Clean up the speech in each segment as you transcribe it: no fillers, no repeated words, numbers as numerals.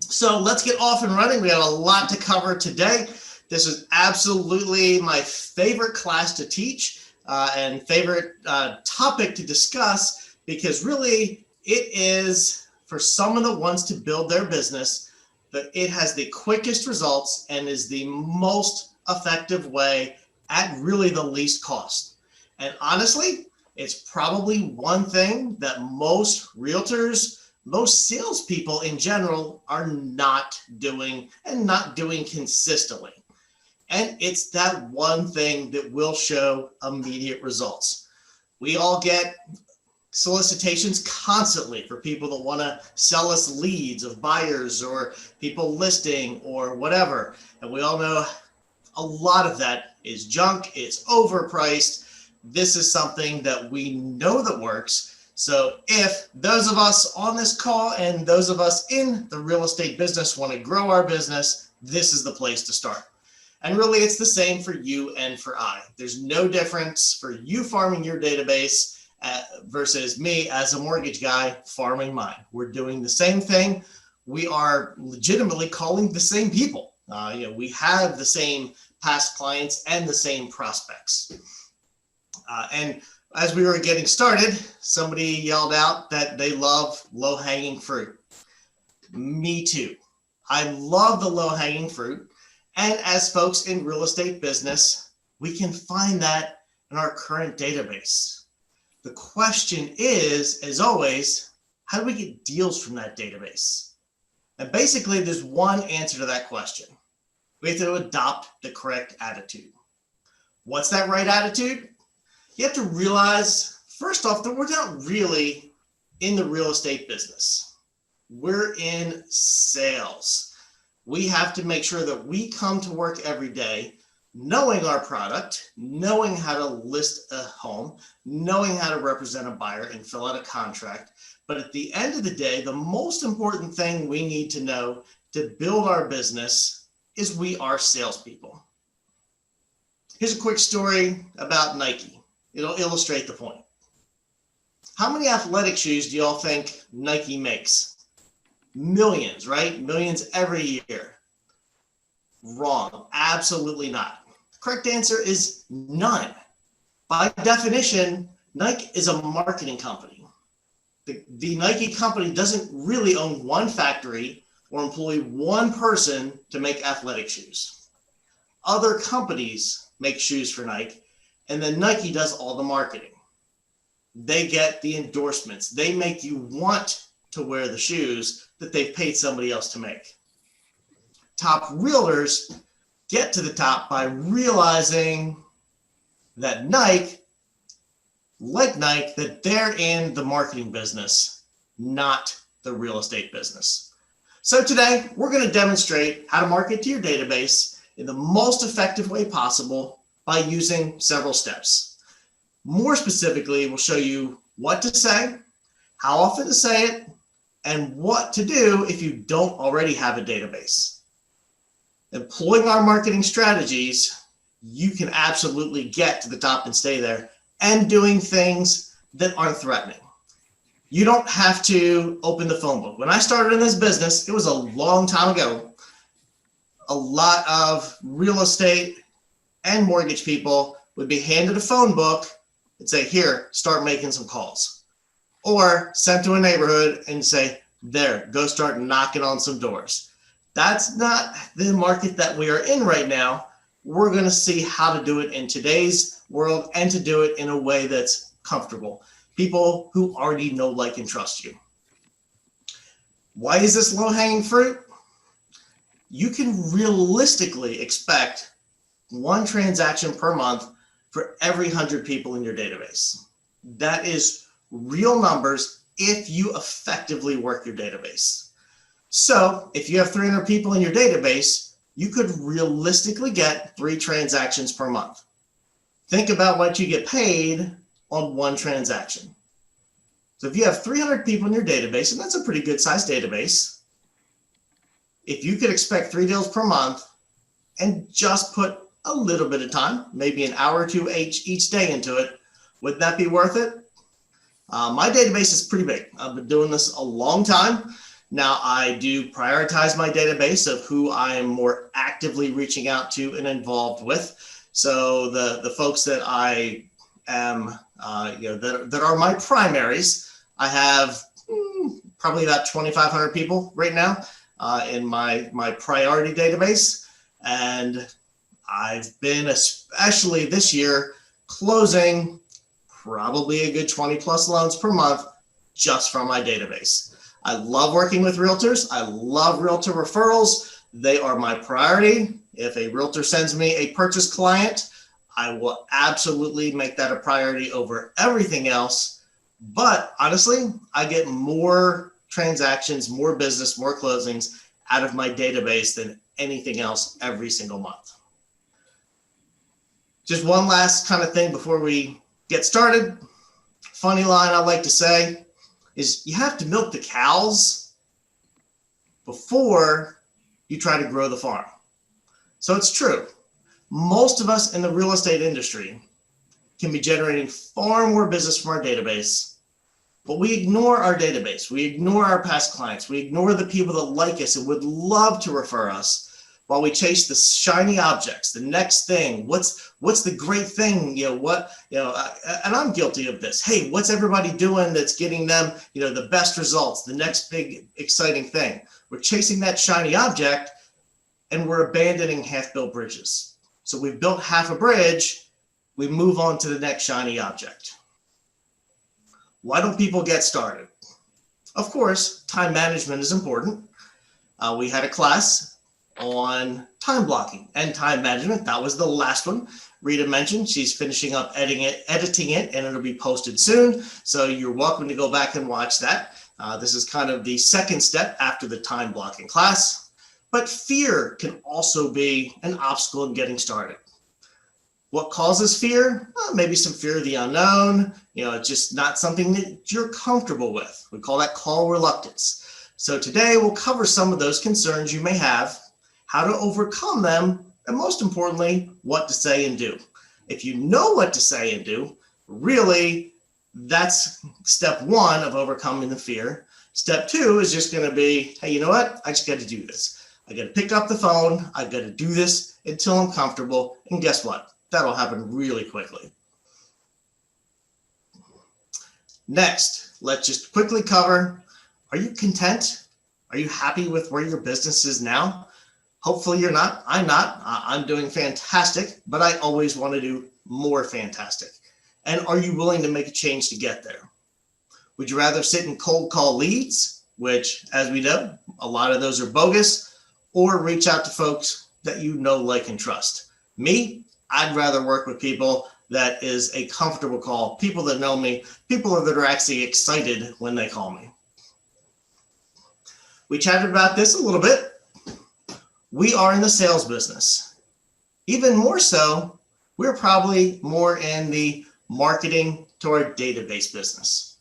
So let's get off and running. We got a lot to cover today. This is absolutely my favorite class to teach and favorite topic to discuss, because really it is for someone that wants to build their business, that it has the quickest results and is the most effective way at really the least cost. And honestly, it's probably one thing that most realtors, most salespeople in general are not doing, and not doing consistently. And it's that one thing that will show immediate results. We all get solicitations constantly for people that want to sell us leads of buyers or people listing or whatever. And we all know a lot of that is junk, it's overpriced. This is something that we know that works. So if those of us on this call and those of us in the real estate business want to grow our business, this is the place to start. And really, it's the same for you and for I. There's no difference for you farming your database versus me as a mortgage guy farming mine. We're doing the same thing. We are legitimately calling the same people. We have the same past clients and the same prospects. And as we were getting started, somebody yelled out that they love low-hanging fruit. Me too. I love the low-hanging fruit. And as folks in real estate business, we can find that in our current database. The question is, as always, how do we get deals from that database? And basically, there's one answer to that question. We have to adopt the correct attitude. What's that right attitude? You have to realize, first off, that we're not really in the real estate business. We're in sales. We have to make sure that we come to work every day knowing our product, knowing how to list a home, knowing how to represent a buyer and fill out a contract. But at the end of the day, the most important thing we need to know to build our business is we are salespeople. Here's a quick story about Nike. It'll illustrate the point. How many athletic shoes do y'all think Nike makes? Millions, right? Millions every year. Wrong. Absolutely not. The correct answer is none. By definition, Nike is a marketing company. The Nike company doesn't really own one factory or employ one person to make athletic shoes. Other companies make shoes for Nike, and then Nike does all the marketing. They get the endorsements. They make you want to wear the shoes that they've paid somebody else to make. Top realtors get to the top by realizing that Nike, like Nike, that they're in the marketing business, not the real estate business. So today, we're going to demonstrate how to market to your database in the most effective way possible by using several steps. More specifically, we'll show you what to say, how often to say it, and what to do if you don't already have a database. Employing our marketing strategies, you can absolutely get to the top and stay there, and doing things that aren't threatening. You don't have to open the phone book. When I started in this business, it was a long time ago. A lot of real estate and mortgage people would be handed a phone book and say, here, start making some calls. Or sent to a neighborhood and say, there, go start knocking on some doors. That's not the market that we are in right now. We're going to see how to do it in today's world and to do it in a way that's comfortable. People who already know, like, and trust you. Why is this low-hanging fruit? You can realistically expect one transaction per month for every 100 people in your database. That is real numbers if you effectively work your database. So if you have 300 people in your database, you could realistically get 3 transactions per month. Think about what you get paid on one transaction. So if you have 300 people in your database, and that's a pretty good sized database, if you could expect 3 deals per month and just put a little bit of time, maybe an hour or two each day into it, would that be worth it? My database is pretty big. I've been doing this a long time. Now, I do prioritize my database of who I am more actively reaching out to and involved with. So the folks that I am, that are my primaries, I have probably about 2,500 people right now in my priority database. And I've been, especially this year, closing probably a good 20 plus loans per month just from my database. I love working with realtors. I love realtor referrals. They are my priority. If a realtor sends me a purchase client, I will absolutely make that a priority over everything else. But honestly, I get more transactions, more business, more closings out of my database than anything else every single month. Just one last kind of thing before we get started. Funny line I like to say is you have to milk the cows before you try to grow the farm. So it's true. Most of us in the real estate industry can be generating far more business from our database, but we ignore our database. We ignore our past clients. We ignore the people that like us and would love to refer us while we chase the shiny objects, the next thing. What's the great thing? And I'm guilty of this. Hey, what's everybody doing that's getting them, the best results, the next big exciting thing? We're chasing that shiny object and we're abandoning half-built bridges. So we've built half a bridge, we move on to the next shiny object. Why don't people get started? Of course, time management is important. We had a class on time blocking and time management. That was the last one. Rita mentioned she's finishing up editing it, and it'll be posted soon. So you're welcome to go back and watch that. This is kind of the second step after the time blocking class. But fear can also be an obstacle in getting started. What causes fear? Well, maybe some fear of the unknown. It's just not something that you're comfortable with. We call that call reluctance. So today we'll cover some of those concerns you may have, how to overcome them, and most importantly, what to say and do. If you know what to say and do, really, that's step one of overcoming the fear. Step two is just going to be, hey, you know what? I just got to do this. I got to pick up the phone. I got to do this until I'm comfortable. And guess what? That'll happen really quickly. Next, let's just quickly cover, are you content? Are you happy with where your business is now? Hopefully you're not. I'm not. I'm doing fantastic, but I always want to do more fantastic. And are you willing to make a change to get there? Would you rather sit and cold call leads, which, as we know, a lot of those are bogus, or reach out to folks that you know, like, and trust? Me, I'd rather work with people that is a comfortable call, people that know me, people that are actually excited when they call me. We chatted about this a little bit. We are in the sales business. Even more so, we're probably more in the marketing to our database business.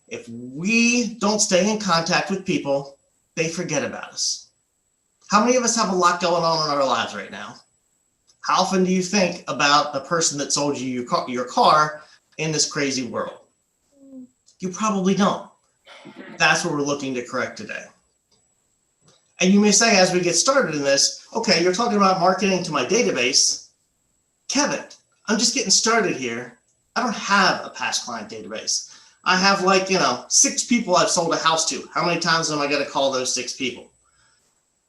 If we don't stay in contact with people, they forget about us. How many of us have a lot going on in our lives right now? How often do you think about the person that sold you your car in this crazy world? You probably don't. That's what we're looking to correct today. And you may say, as we get started in this, okay, you're talking about marketing to my database. Kevin, I'm just getting started here. I don't have a past client database. I have 6 people I've sold a house to. How many times am I going to call those 6 people?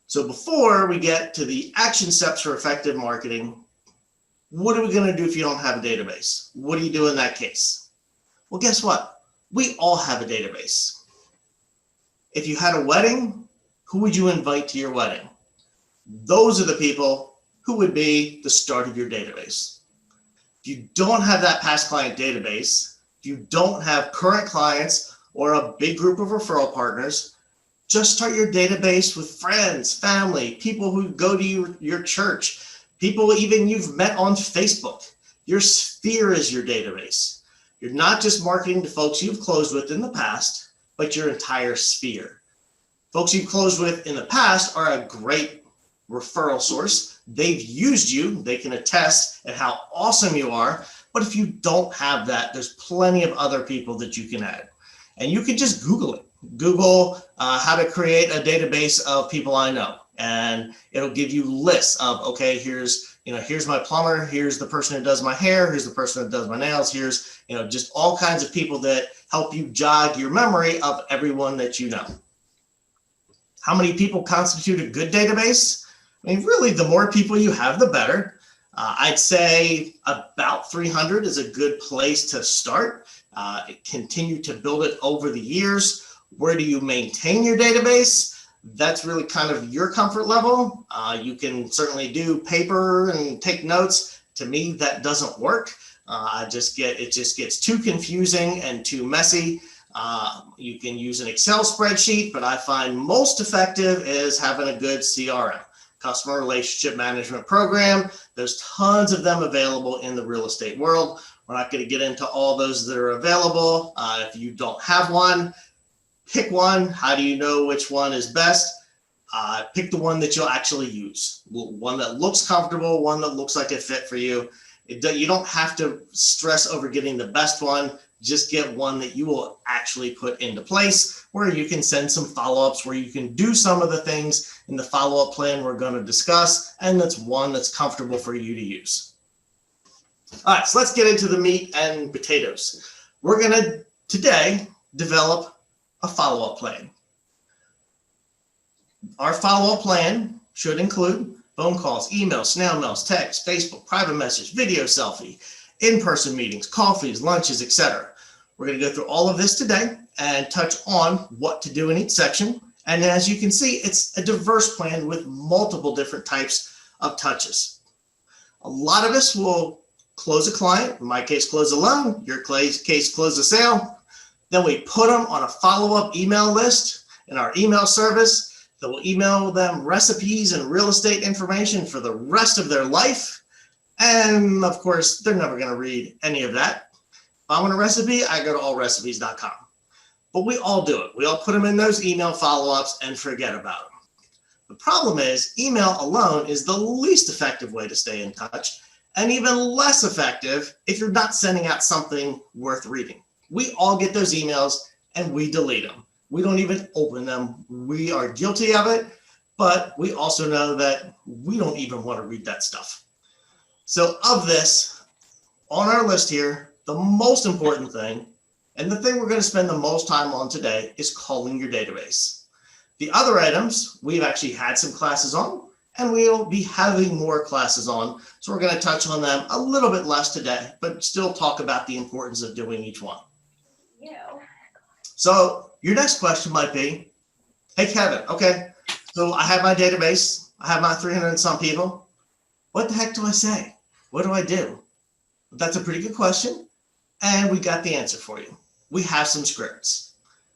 So before we get to the action steps for effective marketing, what are we going to do if you don't have a database? What do you do in that case? Well, guess what? We all have a database. If you had a wedding, who would you invite to your wedding? Those are the people who would be the start of your database. If you don't have that past client database, if you don't have current clients or a big group of referral partners, just start your database with friends, family, people who go to your church, people even you've met on Facebook. Your sphere is your database. You're not just marketing to folks you've closed with in the past, but your entire sphere. Folks you've closed with in the past are a great referral source. They've used you. They can attest at how awesome you are. But if you don't have that, there's plenty of other people that you can add. And you can just Google it. Google how to create a database of people I know, and it'll give you lists of, okay, here's my plumber, here's the person who does my hair, here's the person who does my nails, here's just all kinds of people that help you jog your memory of everyone that you know. How many people constitute a good database? I mean, really, the more people you have, the better. I'd say about 300 is a good place to start. Continue to build it over the years. Where do you maintain your database? That's really kind of your comfort level. You can certainly do paper and take notes. To me, that doesn't work. It just gets too confusing and too messy. You can use an Excel spreadsheet, but I find most effective is having a good CRM, customer relationship management program. There's tons of them available in the real estate world. We're not going to get into all those that are available. If you don't have one, pick one. How do you know which one is best? Pick the one that you'll actually use. One that looks comfortable, one that looks like a fit for you. You don't have to stress over getting the best one. Just get one that you will actually put into place, where you can send some follow-ups, where you can do some of the things in the follow-up plan we're going to discuss, and that's one that's comfortable for you to use. All right, so let's get into the meat and potatoes. We're going to today develop a follow-up plan. Our follow-up plan should include phone calls, emails, snail mails, text, Facebook, private message, video selfie, in-person meetings, coffees, lunches, etc. We're going to go through all of this today and touch on what to do in each section. And as you can see, it's a diverse plan with multiple different types of touches. A lot of us will close a client, in my case, close a loan, your case, close a sale. Then we put them on a follow-up email list in our email service that will email them recipes and real estate information for the rest of their life. And of course, they're never going to read any of that. If I want a recipe, I go to allrecipes.com. But we all do it. We all put them in those email follow-ups and forget about them. The problem is email alone is the least effective way to stay in touch, and even less effective if you're not sending out something worth reading. We all get those emails and we delete them. We don't even open them. We are guilty of it, but we also know that we don't even want to read that stuff. So of this, on our list here, the most important thing, and the thing we're going to spend the most time on today, is calling your database. The other items, we've actually had some classes on, and we'll be having more classes on. So we're going to touch on them a little bit less today, but still talk about the importance of doing each one. So your next question might be, hey, Kevin, okay, so I have my database. I have my 300 and some people. What the heck do I say? What do I do? That's a pretty good question. And we got the answer for you. We have some scripts.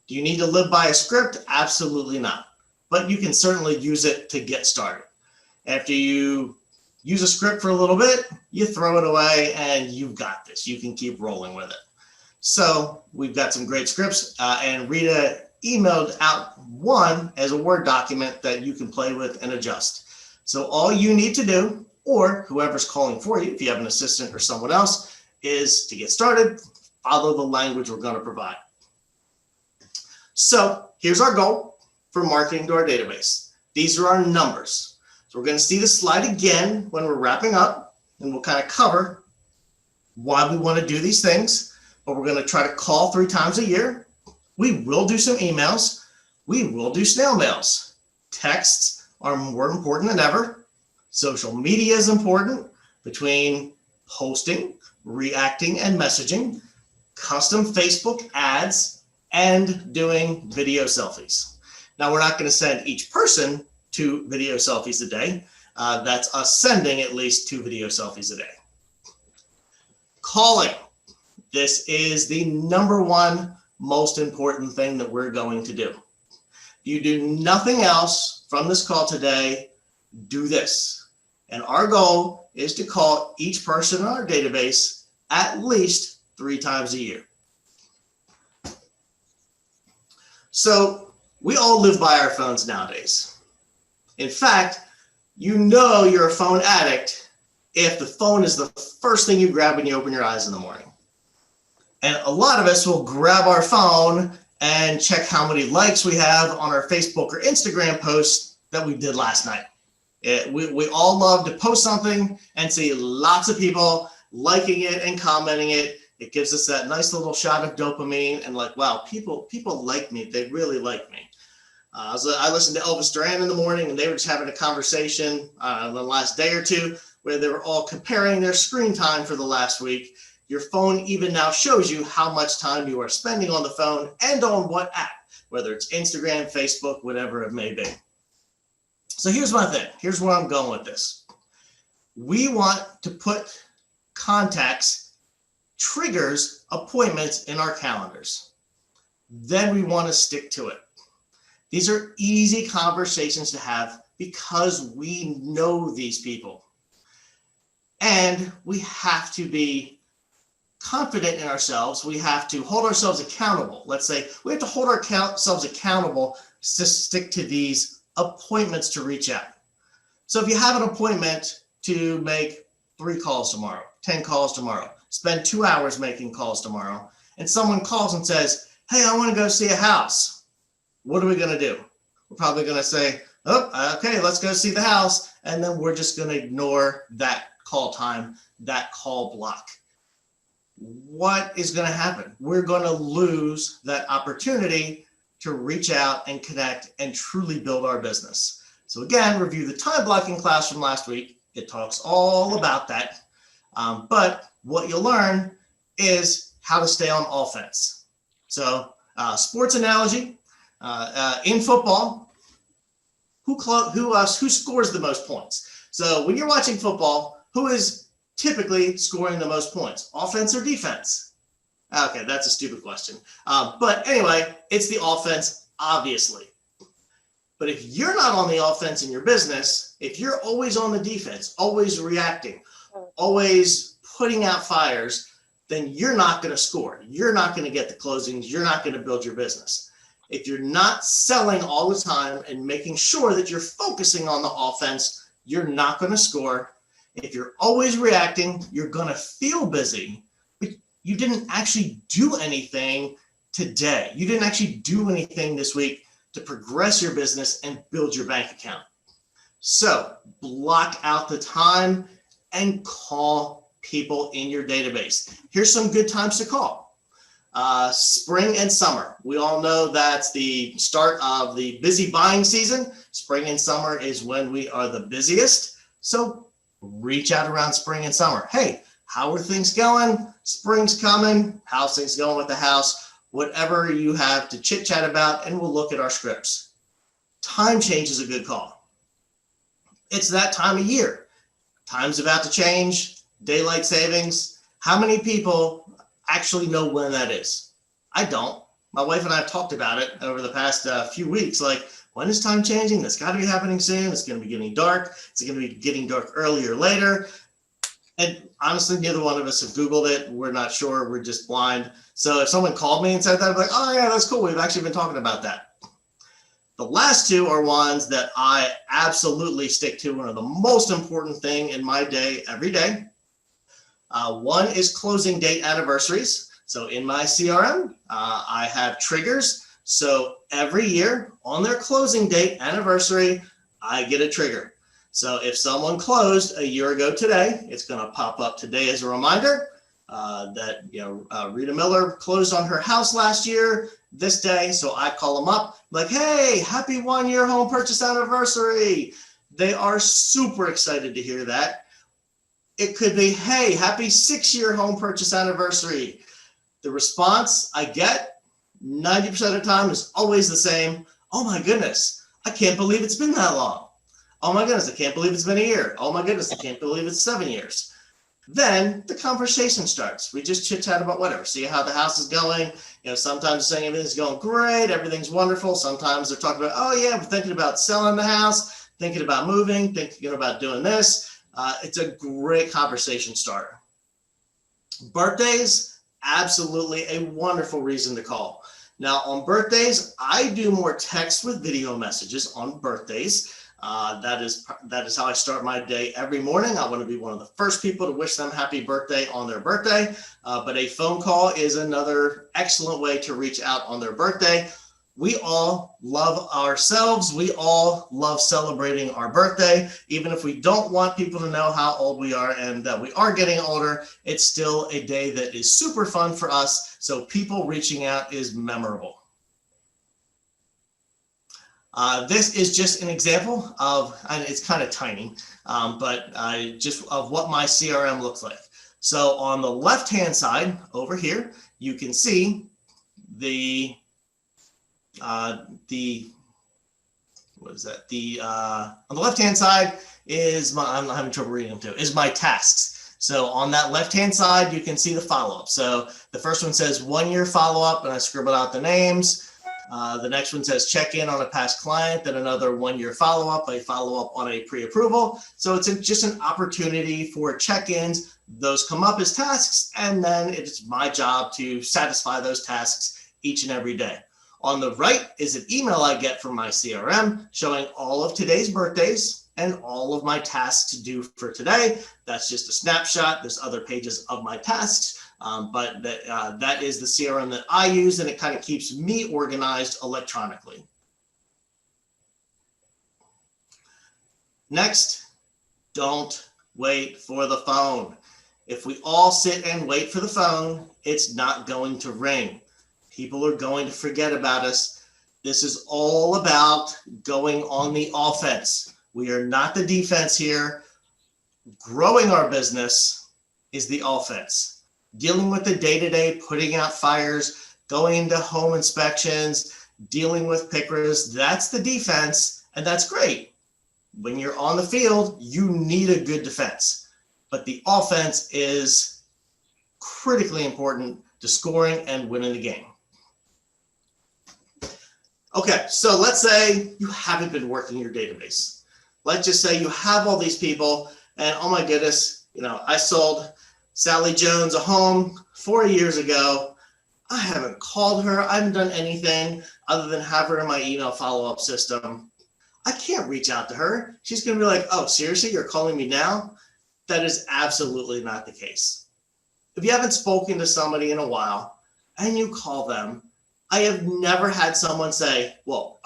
Do you need to live by a script? Absolutely not. But you can certainly use it to get started. After you use a script for a little bit, you throw it away and you've got this. You can keep rolling with it. So we've got some great scripts, and Rita emailed out one as a Word document that you can play with and adjust. So all you need to do, or whoever's calling for you, if you have an assistant or someone else, is to get started, follow the language we're going to provide. So here's our goal for marketing to our database. These are our numbers. So we're going to see the slide again when we're wrapping up, and we'll kind of cover why we want to do these things. But we're going to try to call 3 times a year. We will do some emails. We will do snail mails. Texts are more important than ever. Social media is important, between posting, reacting, and messaging, custom Facebook ads, and doing video selfies. Now, we're not going to send each person 2 video selfies a day. That's us sending at least 2 video selfies a day. Calling. This is the #1 most important thing that we're going to do. You do nothing else from this call today, do this. And our goal is to call each person in our database at least 3 times a year. So we all live by our phones nowadays. In fact, you know you're a phone addict if the phone is the first thing you grab when you open your eyes in the morning. And a lot of us will grab our phone and check how many likes we have on our Facebook or Instagram posts that we did last night. We all love to post something and see lots of people liking it and commenting it. It gives us that nice little shot of dopamine and like, wow, people like me. They really like me. So I listened to Elvis Duran in the morning, and they were just having a conversation the last day or two where they were all comparing their screen time for the last week. Your phone even now shows you how much time you are spending on the phone and on what app, whether it's Instagram, Facebook, whatever it may be. So here's my thing. Here's where I'm going with this. We want to put contacts, triggers, appointments in our calendars. Then we want to stick to it. These are easy conversations to have because we know these people. And we have to be confident in ourselves. We have to hold ourselves accountable. Let's say we have to hold ourselves accountable to stick to these appointments to reach out. So if you have an appointment to make 3 calls tomorrow, 10 calls tomorrow, spend 2 hours making calls tomorrow, and someone calls and says, hey, I want to go see a house. What are we going to do? We're probably going to say, oh, okay, let's go see the house. And then we're just going to ignore that call time, that call block. What is going to happen? We're going to lose that opportunity to reach out and connect and truly build our business. So again, review the time blocking class from last week. It talks all about that. But what you'll learn is how to stay on offense. So sports analogy, in football, who scores the most points? So when you're watching football, who is typically scoring the most points, offense or defense? Okay, that's a stupid question. But anyway, it's the offense, obviously. But if you're not on the offense in your business, if you're always on the defense, always reacting, always putting out fires, then you're not going to score. You're not going to get the closings. You're not going to build your business. If you're not selling all the time and making sure that you're focusing on the offense, you're not going to score. If you're always reacting, you're going to feel busy, but you didn't actually do anything today. You didn't actually do anything this week to progress your business and build your bank account. So block out the time and call people in your database. Here's some good times to call. Spring and summer. We all know that's the start of the busy buying season. Spring and summer is when we are the busiest. So reach out around spring and summer. Hey, how are things going? Spring's coming. How's things going with the house? Whatever you have to chit chat about, and we'll look at our scripts. Time change is a good call. It's that time of year. Time's about to change. Daylight savings. How many people actually know when that is? I don't. My wife and I have talked about it over the past few weeks. Like, when is time changing? That's got to be happening soon. It's going to be getting dark. It's going to be getting dark earlier or later. And honestly, neither one of us have Googled it. We're not sure. We're just blind. So if someone called me and said that, I'd be like, oh yeah, that's cool. We've actually been talking about that. The last two are ones that I absolutely stick to and are the most important thing in my day, every day. One is closing date anniversaries. So in my CRM, I have triggers. So every year on their closing date anniversary, I get a trigger. So if someone closed a year ago today, it's going to pop up today as a reminder that, Rita Miller closed on her house last year, this day. So I call them up like, hey, happy 1-year home purchase anniversary. They are super excited to hear that. It could be, hey, happy 6-year home purchase anniversary. The response I get 90% of the time is always the same. Oh my goodness, I can't believe it's been that long. Oh my goodness, I can't believe it's been a year. Oh my goodness, I can't believe it's 7 years. Then the conversation starts. We just chit chat about whatever, see how the house is going. Sometimes saying everything's going great, everything's wonderful. Sometimes they're talking about, oh yeah, we're thinking about selling the house, thinking about moving, thinking about doing this. It's a great conversation starter. Birthdays, absolutely a wonderful reason to call. Now on birthdays, I do more text with video messages on birthdays. That is how I start my day every morning. I want to be one of the first people to wish them happy birthday on their birthday. But a phone call is another excellent way to reach out on their birthday. We all love ourselves. We all love celebrating our birthday. Even if we don't want people to know how old we are and that we are getting older, it's still a day that is super fun for us. So people reaching out is memorable. This is just an example of, and it's kind of tiny, but just of what my CRM looks like. So on the left-hand side over here, you can see what is that? On the left-hand side is I'm having trouble reading them too, is my tasks. So on that left-hand side, you can see the follow-up. So the first one says 1 year follow-up, and I scribbled out the names. The next one says check in on a past client, then another 1 year follow-up, a follow-up on a pre-approval. So it's just an opportunity for check-ins. Those come up as tasks, and then it's my job to satisfy those tasks each and every day. On the right is an email I get from my CRM showing all of today's birthdays and all of my tasks to do for today. That's just a snapshot. There's other pages of my tasks. But that is the CRM that I use, and it kind of keeps me organized electronically. Next, don't wait for the phone. If we all sit and wait for the phone, it's not going to ring. People are going to forget about us. This is all about going on the offense. We are not the defense here. Growing our business is the offense. Dealing with the day-to-day, putting out fires, going into home inspections, dealing with pickers, that's the defense, and that's great. When you're on the field, you need a good defense. But the offense is critically important to scoring and winning the game. Okay, so let's say you haven't been working your database. Let's just say you have all these people, and oh my goodness, I sold Sally Jones a home 4 years ago. I haven't called her. I haven't done anything other than have her in my email follow-up system. I can't reach out to her. She's going to be like, oh, seriously, you're calling me now? That is absolutely not the case. If you haven't spoken to somebody in a while and you call them, I have never had someone say, well,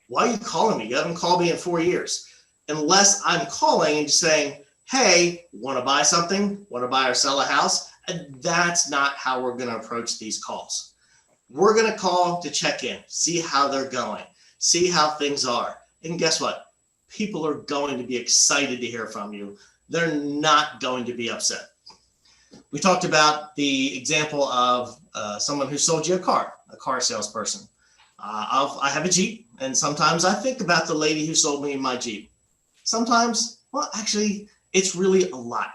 why are you calling me? You haven't called me in 4 years. Unless I'm calling and just saying, hey, want to buy something? Want to buy or sell a house? And that's not how we're going to approach these calls. We're going to call to check in, see how they're going, see how things are. And guess what? People are going to be excited to hear from you. They're not going to be upset. We talked about the example of someone who sold you a car salesperson. I have a Jeep, and sometimes I think about the lady who sold me my Jeep. Sometimes, well, actually, it's really a lot.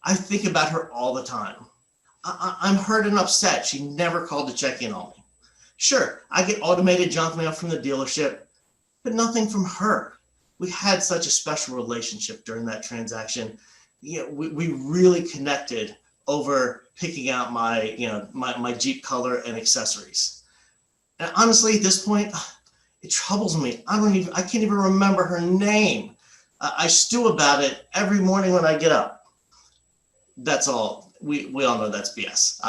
I think about her all the time. I'm hurt and upset. She never called to check in on me. Sure, I get automated junk mail from the dealership, but nothing from her. We had such a special relationship during that transaction. We really connected over picking out my Jeep color and accessories. And honestly, at this point, it troubles me. I can't even remember her name. I stew about it every morning when I get up. That's all. We all know that's BS.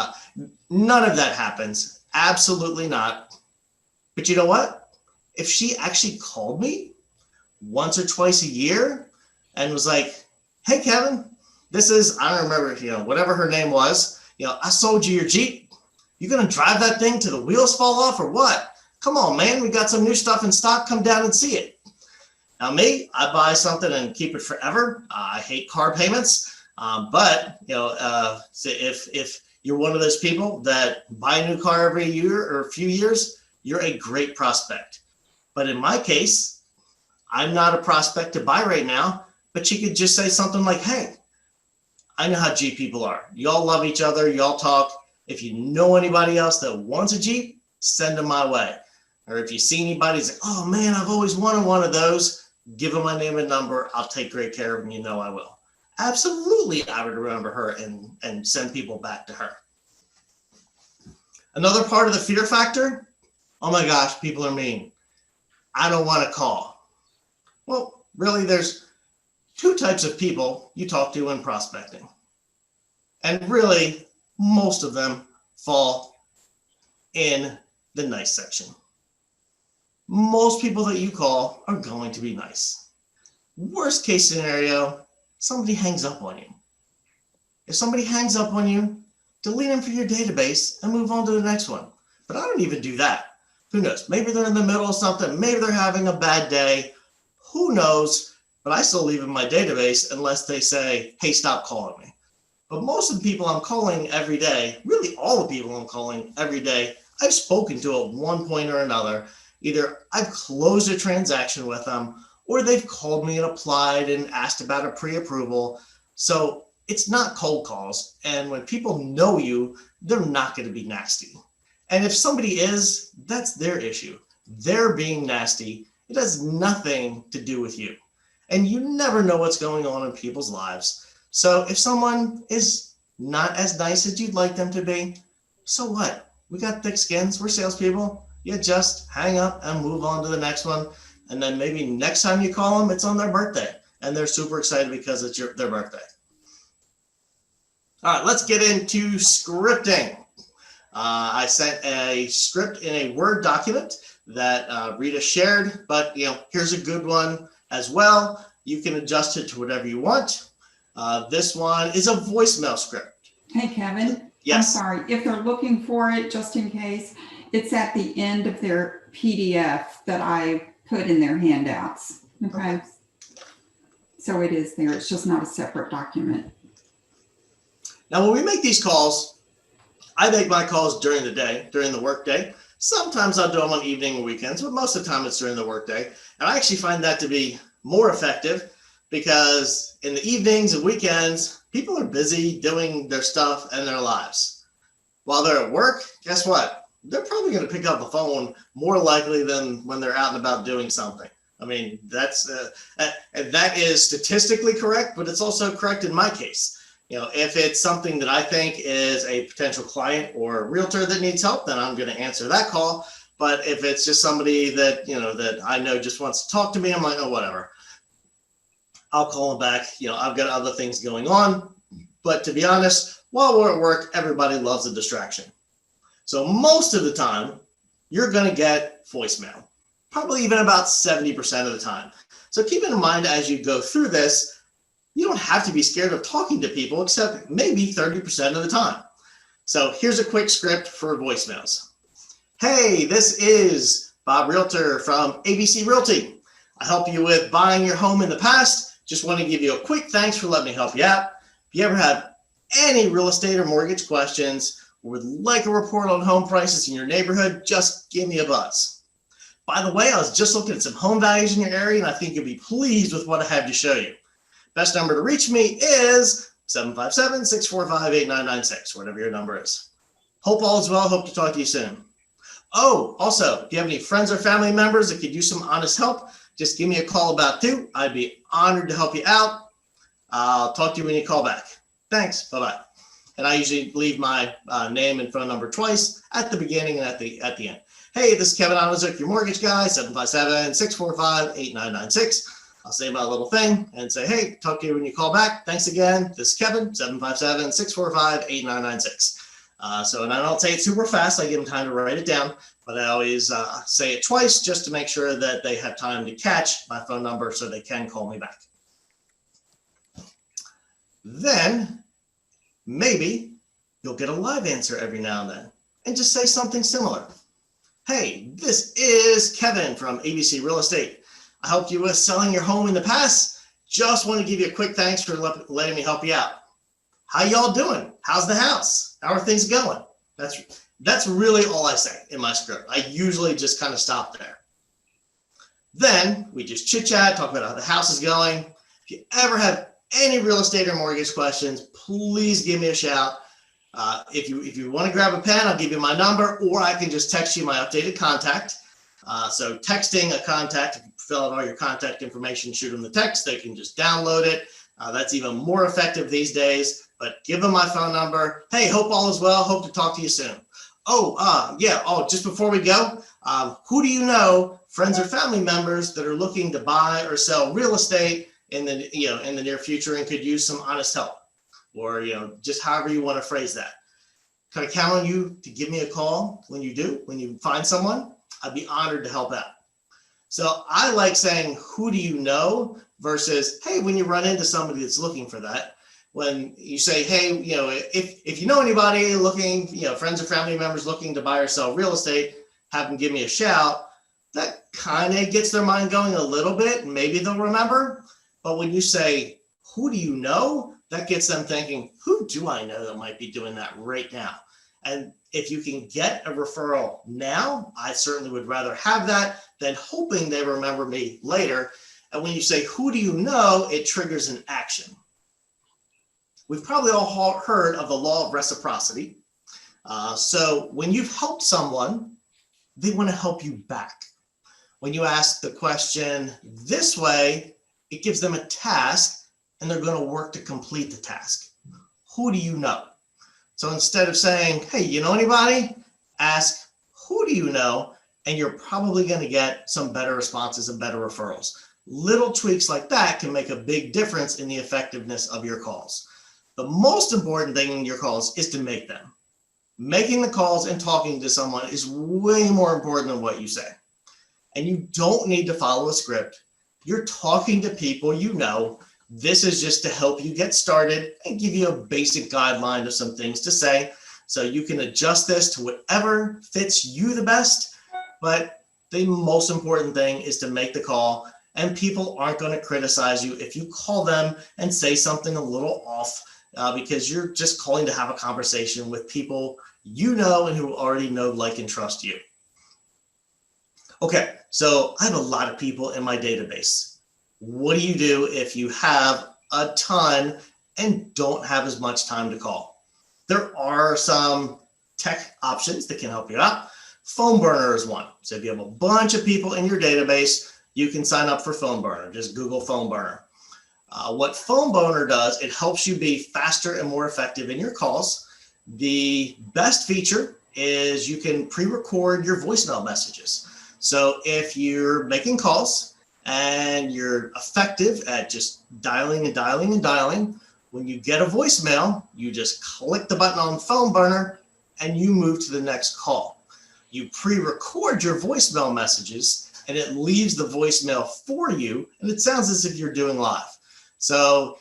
None of that happens. Absolutely not. But you know what? If she actually called me once or twice a year and was like, hey, Kevin, this is, I don't remember, whatever her name was, I sold you your Jeep. You going to drive that thing till the wheels fall off or what? Come on, man. We got some new stuff in stock. Come down and see it. Now me, I buy something and keep it forever. I hate car payments. But if you're one of those people that buy a new car every year or a few years, you're a great prospect. But in my case, I'm not a prospect to buy right now, but you could just say something like, hey, I know how Jeep people are. Y'all love each other. Y'all talk. If you know anybody else that wants a Jeep, send them my way. Or if you see anybody who's like, oh man, I've always wanted one of those, give them my name and number. I'll take great care of them. I will. Absolutely, I would remember her and send people back to her. Another part of the fear factor, oh my gosh, people are mean. I don't want to call. Well, really there's two types of people you talk to in prospecting. And really, most of them fall in the nice section. Most people that you call are going to be nice. Worst case scenario, somebody hangs up on you. If somebody hangs up on you, delete them from your database and move on to the next one. But I don't even do that. Who knows? Maybe they're in the middle of something. Maybe they're having a bad day. Who knows? But I still leave them in my database unless they say, hey, stop calling me. But most of the people I'm calling every day, really all the people I'm calling every day, I've spoken to at one point or another. Either I've closed a transaction with them, or they've called me and applied and asked about a pre-approval. So it's not cold calls. And when people know you, they're not going to be nasty. And if somebody is, that's their issue. They're being nasty. It has nothing to do with you. And you never know what's going on in people's lives. So if someone is not as nice as you'd like them to be, so what? We got thick skins. We're salespeople. You just hang up and move on to the next one. And then maybe next time you call them, it's on their birthday. And they're super excited because it's their birthday. All right, let's get into scripting. I sent a script in a Word document that Rita shared, but here's a good one as well. You can adjust it to whatever you want. This one is a voicemail script. Hey, Kevin. Yes. I'm sorry. If they're looking for it, just in case, it's at the end of their PDF that I put in their handouts. Okay. So it is there. It's just not a separate document. Now, when we make these calls, I make my calls during the day, during the workday. Sometimes I'll do them on evening and weekends, but most of the time it's during the workday. And I actually find that to be more effective because in the evenings and weekends, people are busy doing their stuff and their lives. While they're at work, guess what? They're probably going to pick up the phone more likely than when they're out and about doing something. I mean, and that is statistically correct, but it's also correct in my case. If it's something that I think is a potential client or a realtor that needs help, then I'm going to answer that call. But if it's just somebody that, that I know just wants to talk to me, I'm like, oh, whatever. I'll call them back. I've got other things going on. But to be honest, while we're at work, everybody loves a distraction. So most of the time, you're going to get voicemail, probably even about 70% of the time. So keep in mind as you go through this, you don't have to be scared of talking to people except maybe 30% of the time. So here's a quick script for voicemails. Hey, this is Bob Realtor from ABC Realty. I helped you with buying your home in the past. Just want to give you a quick thanks for letting me help you out. If you ever have any real estate or mortgage questions or would like a report on home prices in your neighborhood, just give me a buzz. By the way, I was just looking at some home values in your area and I think you'll be pleased with what I have to show you. Best number to reach me is 757-645-8996, whatever your number is. Hope all is well. Hope to talk to you soon. Oh, also, if you have any friends or family members that could use some honest help, just give me a call about too. I'd be honored to help you out. I'll talk to you when you call back. Thanks. Bye-bye. And I usually leave my name and phone number twice at the beginning and at the end. Hey, this is Kevin Onizuk, your mortgage guy, 757-645-8996. I'll say my little thing and say, hey, talk to you when you call back. Thanks again. This is Kevin, 757-645-8996. And I don't say it super fast. I give them time to write it down, but I always say it twice just to make sure that they have time to catch my phone number so they can call me back. Then maybe you'll get a live answer every now and then and just say something similar. Hey, this is Kevin from ABC Real Estate. I helped you with selling your home in the past. Just want to give you a quick thanks for letting me help you out. How y'all doing? How's the house? How are things going? That's really all I say in my script. I usually just kind of stop there. Then we just chit chat, talk about how the house is going. If you ever have any real estate or mortgage questions, please give me a shout. If you want to grab a pen, I'll give you my number, or I can just text you my updated contact. So texting a contact, if you fill out all your contact information, shoot them the text, they can just download it. That's even more effective these days, but give them my phone number. Hey, hope all is well. Hope to talk to you soon. Just before we go, who do you know friends or family members that are looking to buy or sell real estate in the near future and could use some honest help, or just however you want to phrase that. Can I count on you to give me a call when you find someone? I'd be honored to help out. So I like saying, who do you know, versus, hey, when you run into somebody that's looking for that. When you say, hey, if you know anybody looking, friends or family members looking to buy or sell real estate, have them give me a shout. That kind of gets their mind going a little bit, and maybe they'll remember. But when you say, who do you know, that gets them thinking, who do I know that might be doing that right now? And if you can get a referral now, I certainly would rather have that than hoping they remember me later. And when you say, who do you know, it triggers an action. We've probably all heard of the law of reciprocity. So when you've helped someone, they want to help you back. When you ask the question this way, it gives them a task, and they're going to work to complete the task. Who do you know? So instead of saying, hey, you know anybody? Ask, who do you know? And you're probably going to get some better responses and better referrals. Little tweaks like that can make a big difference in the effectiveness of your calls. The most important thing in your calls is to make them. Making the calls and talking to someone is way more important than what you say. And you don't need to follow a script. You're talking to people you know. This is just to help you get started and give you a basic guideline of some things to say, so you can adjust this to whatever fits you the best. But the most important thing is to make the call, and people aren't going to criticize you if you call them and say something a little off, because you're just calling to have a conversation with people you know and who already know, like, and trust you. Okay, so I have a lot of people in my database. What do you do if you have a ton and don't have as much time to call? There are some tech options that can help you out. Phone burner is one. So if you have a bunch of people in your database, you can sign up for phone burner. Just Google phone burner. What phone burner does, it helps you be faster and more effective in your calls. The best feature is you can pre-record your voicemail messages. So if you're making calls and you're effective at just dialing and dialing and dialing, when you get a voicemail, you just click the button on phone burner and you move to the next call. You pre-record your voicemail messages and it leaves the voicemail for you, and it sounds as if you're doing live. So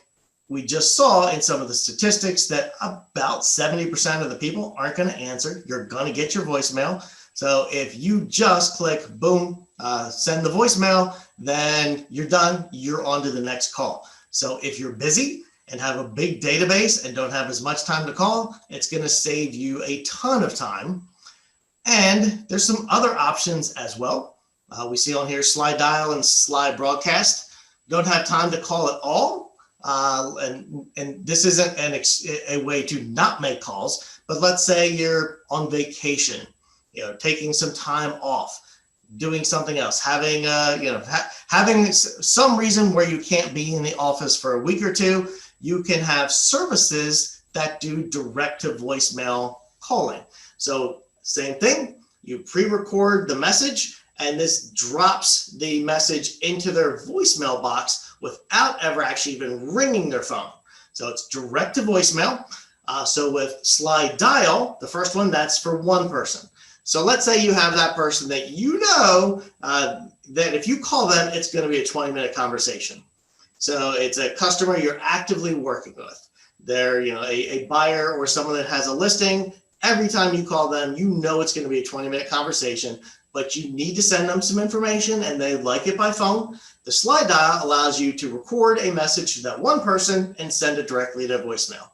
we just saw in some of the statistics that about 70% of the people aren't going to answer. You're going to get your voicemail. So if you just click boom, send the voicemail, then you're done. You're on to the next call. So if you're busy and have a big database and don't have as much time to call, it's going to save you a ton of time. And there's some other options as well. We see on here slide dial and slide broadcast. Don't have time to call at all. And this isn't a way to not make calls, but let's say you're on vacation, taking some time off, doing something else, having having some reason where you can't be in the office for a week or two. You can have services that do direct to voicemail calling. So same thing, you pre-record the message and this drops the message into their voicemail box without ever actually even ringing their phone. So it's direct to voicemail. So with slide dial, the first one, that's for one person. So let's say you have that person that you know that if you call them, it's going to be a 20-minute conversation. So it's a customer you're actively working with. They're a buyer or someone that has a listing. Every time you call them, you know it's going to be a 20-minute conversation, but you need to send them some information and they like it by phone. The slide dial allows you to record a message to that one person and send it directly to voicemail.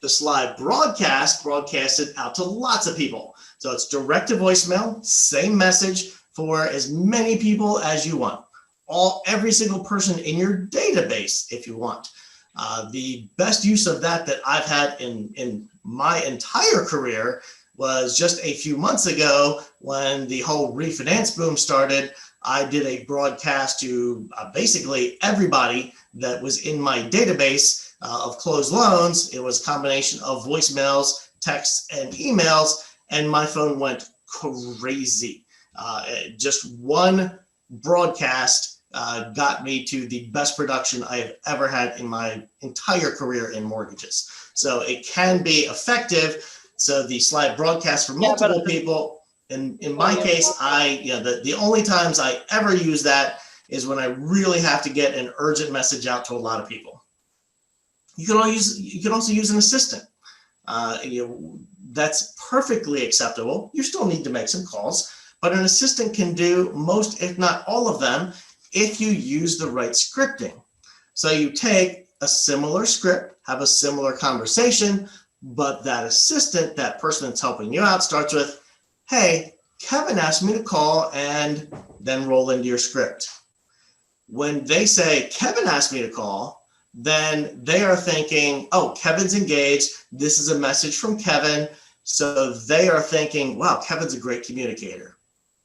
The slide broadcasts it out to lots of people. So it's direct to voicemail, same message for as many people as you want. Every single person in your database if you want. The best use of that I've had in my entire career was just a few months ago when the whole refinance boom started. I did a broadcast to basically everybody that was in my database of closed loans. It was a combination of voicemails, texts, and emails, and my phone went crazy. Just one broadcast got me to the best production I have ever had in my entire career in mortgages. So it can be effective. So the slide broadcast for multiple people. In my case, the only times I ever use that is when I really have to get an urgent message out to a lot of people. You can also use an assistant. That's perfectly acceptable. You still need to make some calls, but an assistant can do most, if not all of them, if you use the right scripting. So you take a similar script, have a similar conversation, but that assistant, that person that's helping you out, starts with, hey, Kevin asked me to call, and then roll into your script. When they say, Kevin asked me to call, then they are thinking, oh, Kevin's engaged. This is a message from Kevin. So they are thinking, wow, Kevin's a great communicator.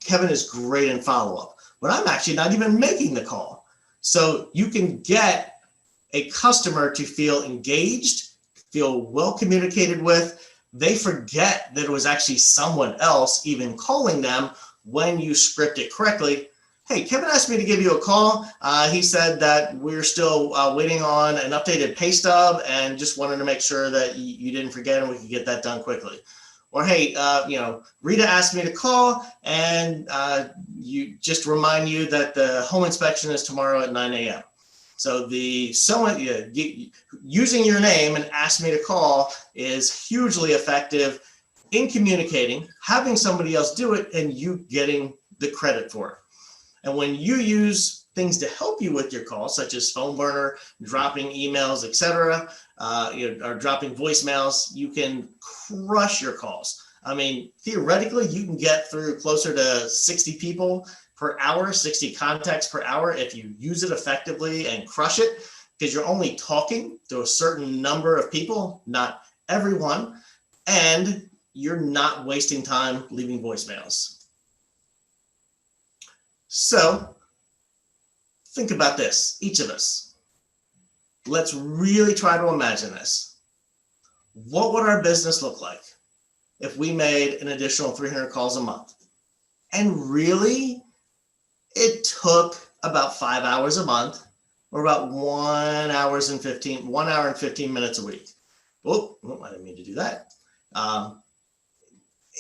Kevin is great in follow-up, but I'm actually not even making the call. So you can get a customer to feel engaged, feel well communicated with. They forget that it was actually someone else even calling them when you script it correctly. Hey, Kevin asked me to give you a call. He said that we're still waiting on an updated pay stub and just wanted to make sure that you didn't forget and we could get that done quickly. Or, hey, Rita asked me to call and you just remind you that the home inspection is tomorrow at 9 a.m. So using your name and ask me to call is hugely effective in communicating, having somebody else do it and you getting the credit for it. And when you use things to help you with your call, such as phone burner, dropping emails, etc., or dropping voicemails, you can crush your calls. I mean, theoretically, you can get through closer to 60 people per hour, 60 contacts per hour if you use it effectively and crush it, because you're only talking to a certain number of people, not everyone, and you're not wasting time leaving voicemails. So think about this, each of us. Let's really try to imagine this. What would our business look like if we made an additional 300 calls a month? And really, it took about 5 hours a month, or about 1 hour and 15 minutes a week. Oh, I didn't mean to do that.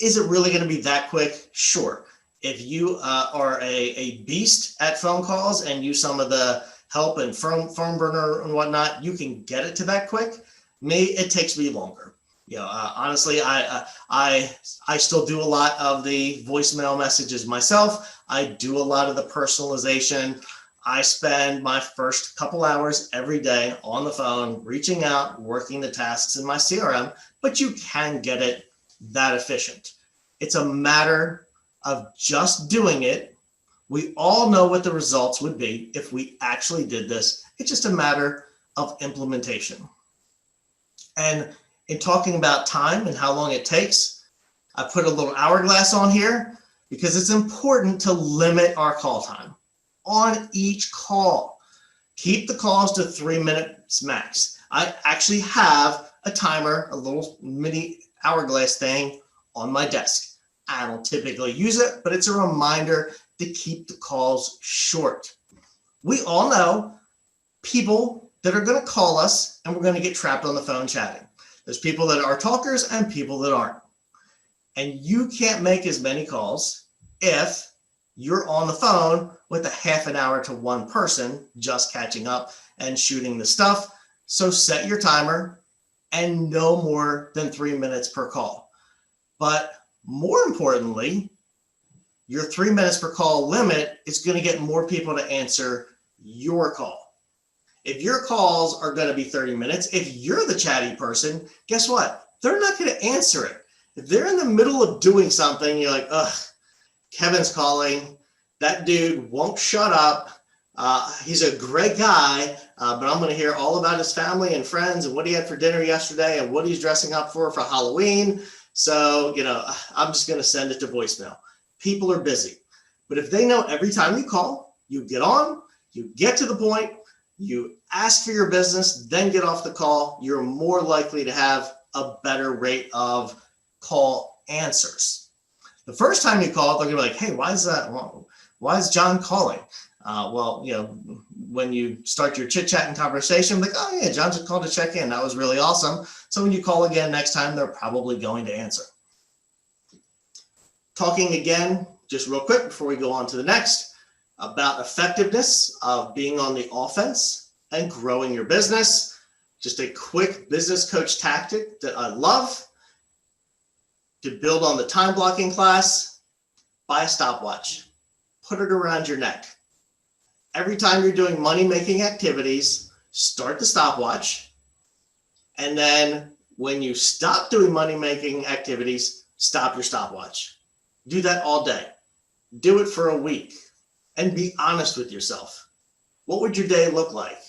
Is it really going to be that quick? Sure. If you are a beast at phone calls and use some of the help and phone burner and whatnot, you can get it to that quick. It takes me longer. Honestly, I still do a lot of the voicemail messages myself. I do a lot of the personalization. I spend my first couple hours every day on the phone, reaching out, working the tasks in my CRM, but you can get it that efficient. It's a matter of just doing it. We all know what the results would be if we actually did this. It's just a matter of implementation. And in talking about time and how long it takes, I put a little hourglass on here because it's important to limit our call time on each call. Keep the calls to 3 minutes max. I actually have a timer, a little mini hourglass thing on my desk. I don't typically use it, but it's a reminder to keep the calls short. We all know people that are going to call us and we're going to get trapped on the phone chatting. There's people that are talkers and people that aren't. And you can't make as many calls if you're on the phone with a half an hour to one person just catching up and shooting the stuff. So set your timer and no more than 3 minutes per call. But more importantly, your 3 minutes per call limit is going to get more people to answer your call. If your calls are going to be 30 minutes, if you're the chatty person, guess what? They're not going to answer it. If they're in the middle of doing something, you're like, ugh, Kevin's calling. That dude won't shut up. He's a great guy, but I'm going to hear all about his family and friends and what he had for dinner yesterday and what he's dressing up for Halloween. So, I'm just going to send it to voicemail. People are busy. But if they know every time you call, you get on, you get to the point, you ask for your business, then get off the call, you're more likely to have a better rate of call answers. The The first time you call, they're gonna be like, hey, why is John calling? Well, when you start your chit chat and conversation, like, oh yeah, John just called to check in. That was really awesome. So when you call again next time, they're probably going to answer. Talking again, just real quick before we go on to the next, about effectiveness of being on the offense and growing your business. Just a quick business coach tactic that I love to build on the time blocking class. Buy a stopwatch, put it around your neck. Every time you're doing money-making activities, start the stopwatch. And then when you stop doing money-making activities, stop your stopwatch. Do that all day. Do it for a week and be honest with yourself. What would your day look like?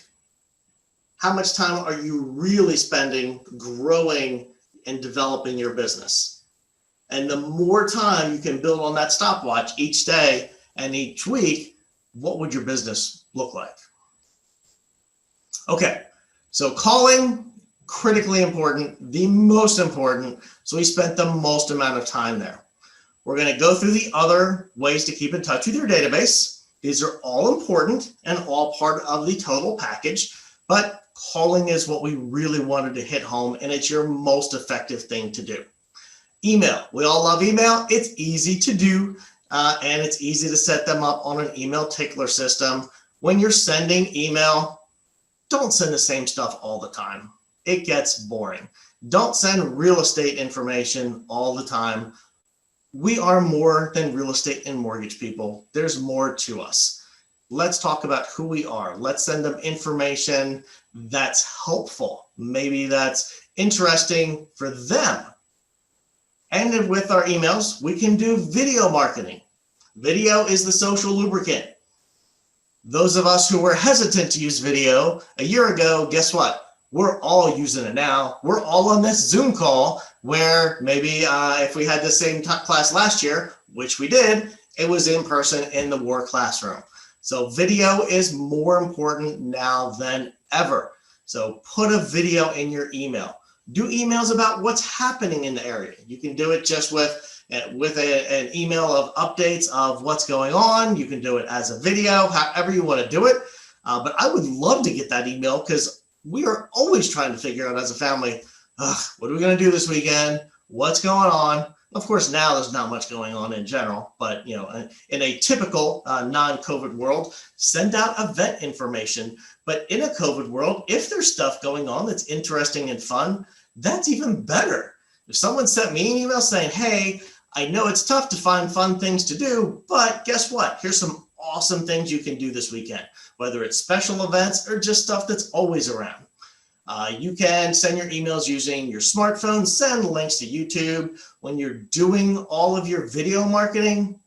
How much time are you really spending growing and developing your business? And the more time you can build on that stopwatch each day and each week, what would your business look like? Okay, so calling, critically important, the most important. So we spent the most amount of time there. We're going to go through the other ways to keep in touch with your database. These are all important and all part of the total package, but calling is what we really wanted to hit home, and it's your most effective thing to do. Email. We all love email. It's easy to do, and it's easy to set them up on an email tickler system. When you're sending email, don't send the same stuff all the time. It gets boring. Don't send real estate information all the time. We are more than real estate and mortgage people. There's more to us. Let's talk about who we are. Let's send them information that's helpful. Maybe that's interesting for them. And with our emails, we can do video marketing. Video is the social lubricant. Those of us who were hesitant to use video a year ago, guess what? We're all using it now. We're all on this Zoom call where maybe if we had the same class last year, which we did, it was in person in the war classroom. So video is more important now than ever. So put a video in your email. Do emails about what's happening in the area. You can do it just with an email of updates of what's going on. You can do it as a video, however you want to do it. But I would love to get that email because we are always trying to figure out as a family, what are we going to do this weekend? What's going on? Of course, now there's not much going on in general, but in a typical non-COVID world, send out event information. But in a COVID world, if there's stuff going on that's interesting and fun, that's even better. If someone sent me an email saying, hey, I know it's tough to find fun things to do, but guess what? Here's some awesome things you can do this weekend, whether it's special events or just stuff that's always around. You can send your emails using your smartphone, send links to YouTube. When you're doing all of your video marketing,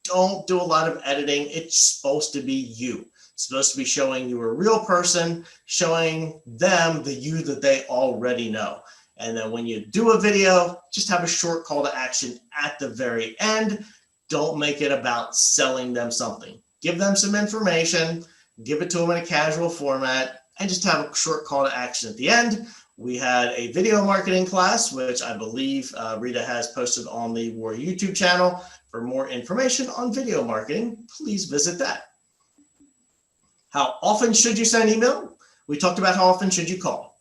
don't do a lot of editing. It's supposed to be you. It's supposed to be showing you a real person, showing them the you that they already know. And then when you do a video, just have a short call to action at the very end. Don't make it about selling them something. Give them some information, give it to them in a casual format, and just have a short call to action at the end. We had a video marketing class, which I believe Rita has posted on the War YouTube channel. For more information on video marketing, please visit that. How often should you send email? We talked about how often should you call.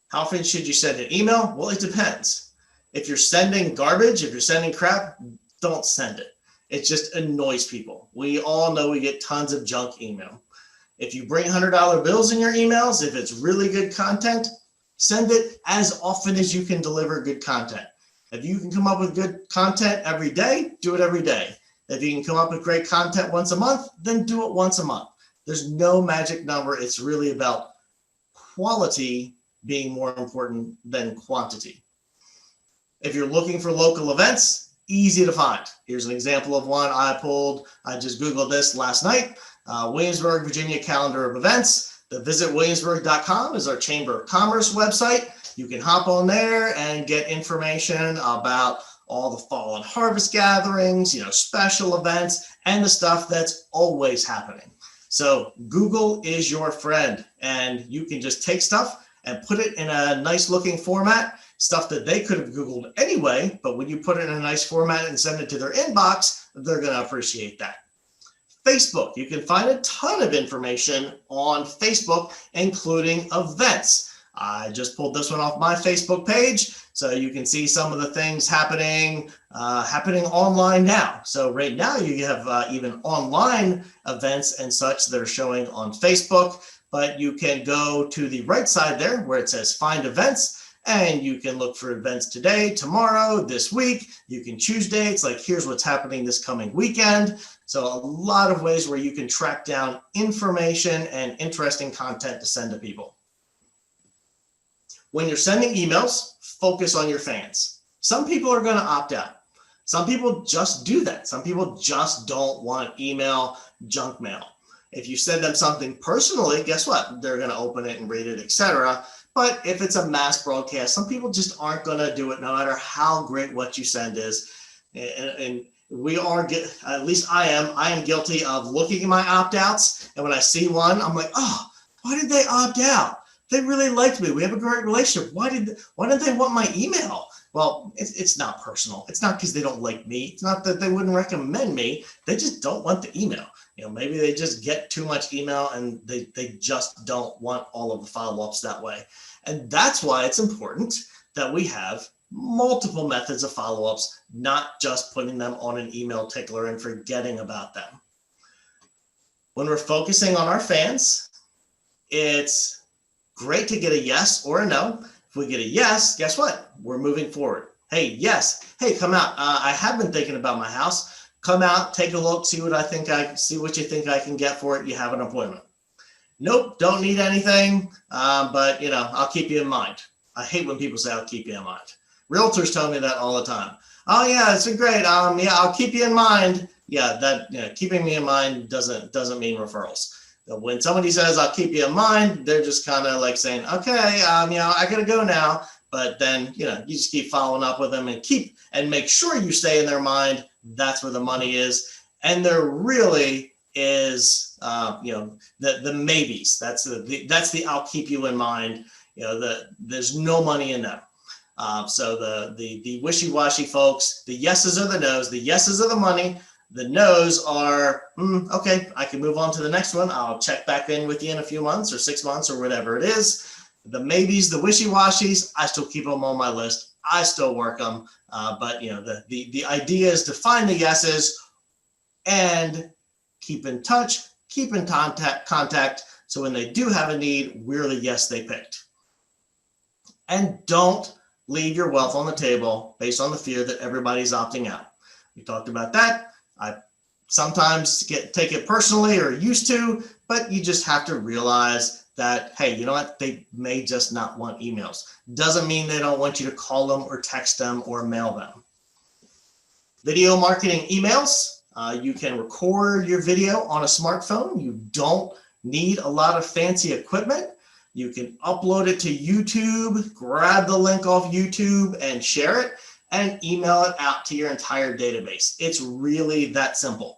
How often should you send an email? Well, it depends. If you're sending garbage, if you're sending crap, don't send it. It just annoys people. We all know we get tons of junk email. If you bring $100 bills in your emails, if it's really good content, send it as often as you can deliver good content. If you can come up with good content every day, do it every day. If you can come up with great content once a month, then do it once a month. There's no magic number. It's really about quality being more important than quantity. If you're looking for local events, easy to find. Here's an example of one I pulled. I just Googled this last night. Williamsburg, Virginia calendar of events. The visitwilliamsburg.com is our Chamber of Commerce website. You can hop on there and get information about all the fall and harvest gatherings, special events, and the stuff that's always happening. So Google is your friend, and you can just take stuff and put it in a nice looking format, stuff that they could have Googled anyway, but when you put it in a nice format and send it to their inbox, they're going to appreciate that. Facebook, you can find a ton of information on Facebook, including events. I just pulled this one off my Facebook page, so you can see some of the things happening online now. So right now you have even online events and such that are showing on Facebook, but you can go to the right side there where it says find events, and you can look for events today, tomorrow, this week. You can choose dates, like here's what's happening this coming weekend. So a lot of ways where you can track down information and interesting content to send to people. When you're sending emails, focus on your fans. Some people are going to opt out. Some people just do that. Some people just don't want email, junk mail. If you send them something personally, guess what? They're going to open it and read it, etc. But if it's a mass broadcast, some people just aren't going to do it no matter how great what you send is. And we are, at least I am guilty of looking at my opt-outs. And when I see one, I'm like, oh, why did they opt out? They really liked me. We have a great relationship. Why did they want my email? Well, it's not personal. It's not because they don't like me. It's not that they wouldn't recommend me. They just don't want the email. Maybe they just get too much email and they just don't want all of the follow-ups that way. And that's why it's important that we have multiple methods of follow-ups, not just putting them on an email tickler and forgetting about them. When we're focusing on our fans, it's great to get a yes or a no. If we get a yes, guess what? We're moving forward. Hey, yes. Hey, come out. I have been thinking about my house. Come out, take a look, see what you think I can get for it. You have an appointment. Nope, don't need anything, but I'll keep you in mind. I hate when people say I'll keep you in mind. Realtors tell me that all the time. Oh yeah, it's great. Yeah, I'll keep you in mind. Yeah, keeping me in mind doesn't mean referrals. When somebody says I'll keep you in mind, they're just kind of like saying, okay, I gotta go now. But then you just keep following up with them and make sure you stay in their mind. That's where the money is, and there really is, the maybes. That's the I'll keep you in mind. There's no money in them. So the wishy-washy folks, the yeses are the nos. The yeses are the money. The no's are, okay, I can move on to the next one. I'll check back in with you in a few months or 6 months or whatever it is. The maybes, the wishy-washies, I still keep them on my list. I still work them. But the idea is to find the yeses and keep in touch, keep in contact. So when they do have a need, we're the yes they picked. And don't leave your wealth on the table based on the fear that everybody's opting out. We talked about that. I sometimes take it personally or used to, but you just have to realize that, hey, you know what? They may just not want emails. Doesn't mean they don't want you to call them or text them or mail them. Video marketing emails. You can record your video on a smartphone. You don't need a lot of fancy equipment. You can upload it to YouTube, grab the link off YouTube and share it, and email it out to your entire database. It's really that simple.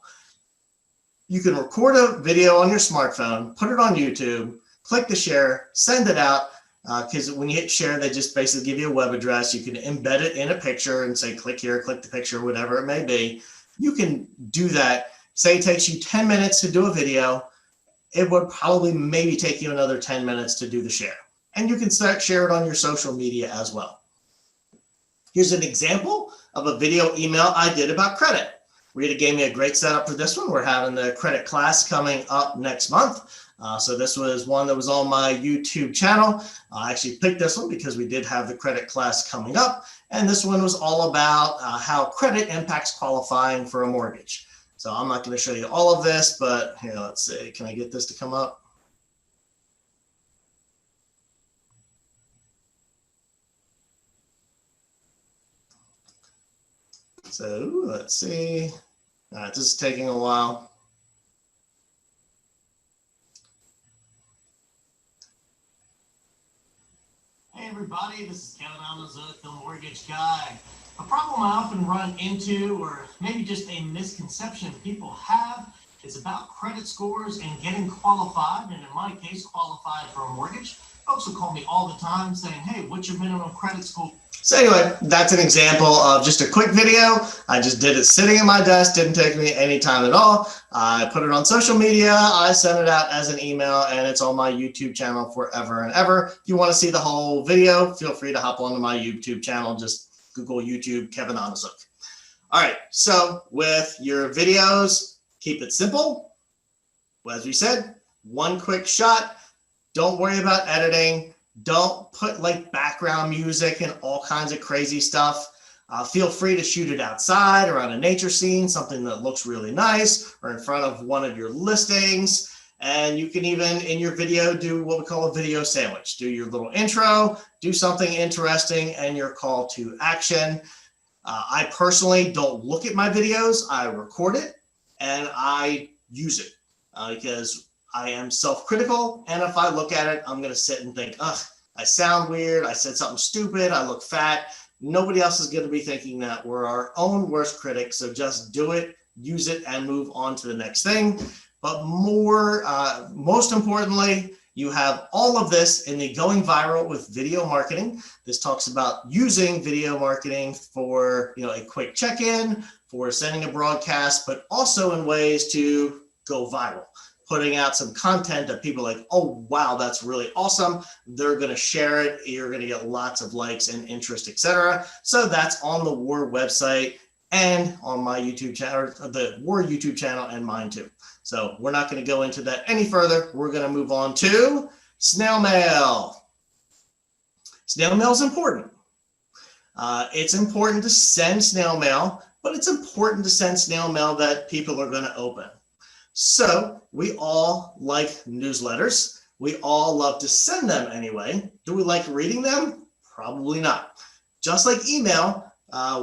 You can record a video on your smartphone, put it on YouTube, click the share, send it out, because when you hit share, they just basically give you a web address. You can embed it in a picture and say, click here, click the picture, whatever it may be. You can do that. Say it takes you 10 minutes to do a video. It would probably maybe take you another 10 minutes to do the share. And you can share it on your social media as well. Here's an example of a video email I did about credit. Rita gave me a great setup for this one. We're having the credit class coming up next month. So this was one that was on my YouTube channel. I actually picked this one because we did have the credit class coming up. And this one was all about how credit impacts qualifying for a mortgage. So I'm not going to show you all of this, but here, let's see. Can I get this to come up? So let's see. All right, this is taking a while. Hey everybody, this is Kevin Onizuk, the mortgage guy. A problem I often run into, or maybe just a misconception people have, is about credit scores and getting qualified, and in my case, qualified for a mortgage. Folks will call me all the time saying, hey, what's your minimum credit score? So anyway, that's an example of just a quick video. I just did it sitting at my desk, didn't take me any time at all. I put it on social media, I sent it out as an email, and it's on my YouTube channel forever and ever. If you want to see the whole video, feel free to hop onto my YouTube channel. Just Google YouTube Kevin Onizuk. All right, so with your videos, keep it simple. As we said, one quick shot. Don't worry about editing. Don't put like background music and all kinds of crazy stuff. Feel free to shoot it outside or on a nature scene, something that looks really nice, or in front of one of your listings. And you can even in your video do what we call a video sandwich. Do your little intro, do something interesting, and your call to action. I personally don't look at my videos. I record it and I use it because I am self-critical, and if I look at it, I'm going to sit and think, ugh, I sound weird, I said something stupid, I look fat. Nobody else is going to be thinking that. We're our own worst critics, so just do it, use it, and move on to the next thing. But most importantly, you have all of this in the Going Viral with Video Marketing. This talks about using video marketing for a quick check-in, for sending a broadcast, but also in ways to go viral. Putting out some content that people are like, oh, wow, that's really awesome. They're going to share it. You're going to get lots of likes and interest, etc. So that's on the WAR website and on my YouTube channel, the WAR YouTube channel, and mine too. So we're not going to go into that any further. We're going to move on to snail mail. Snail mail is important. It's important to send snail mail, but it's important to send snail mail that people are going to open. So we all like newsletters. We all love to send them anyway. Do we like reading them? Probably not. Just like email,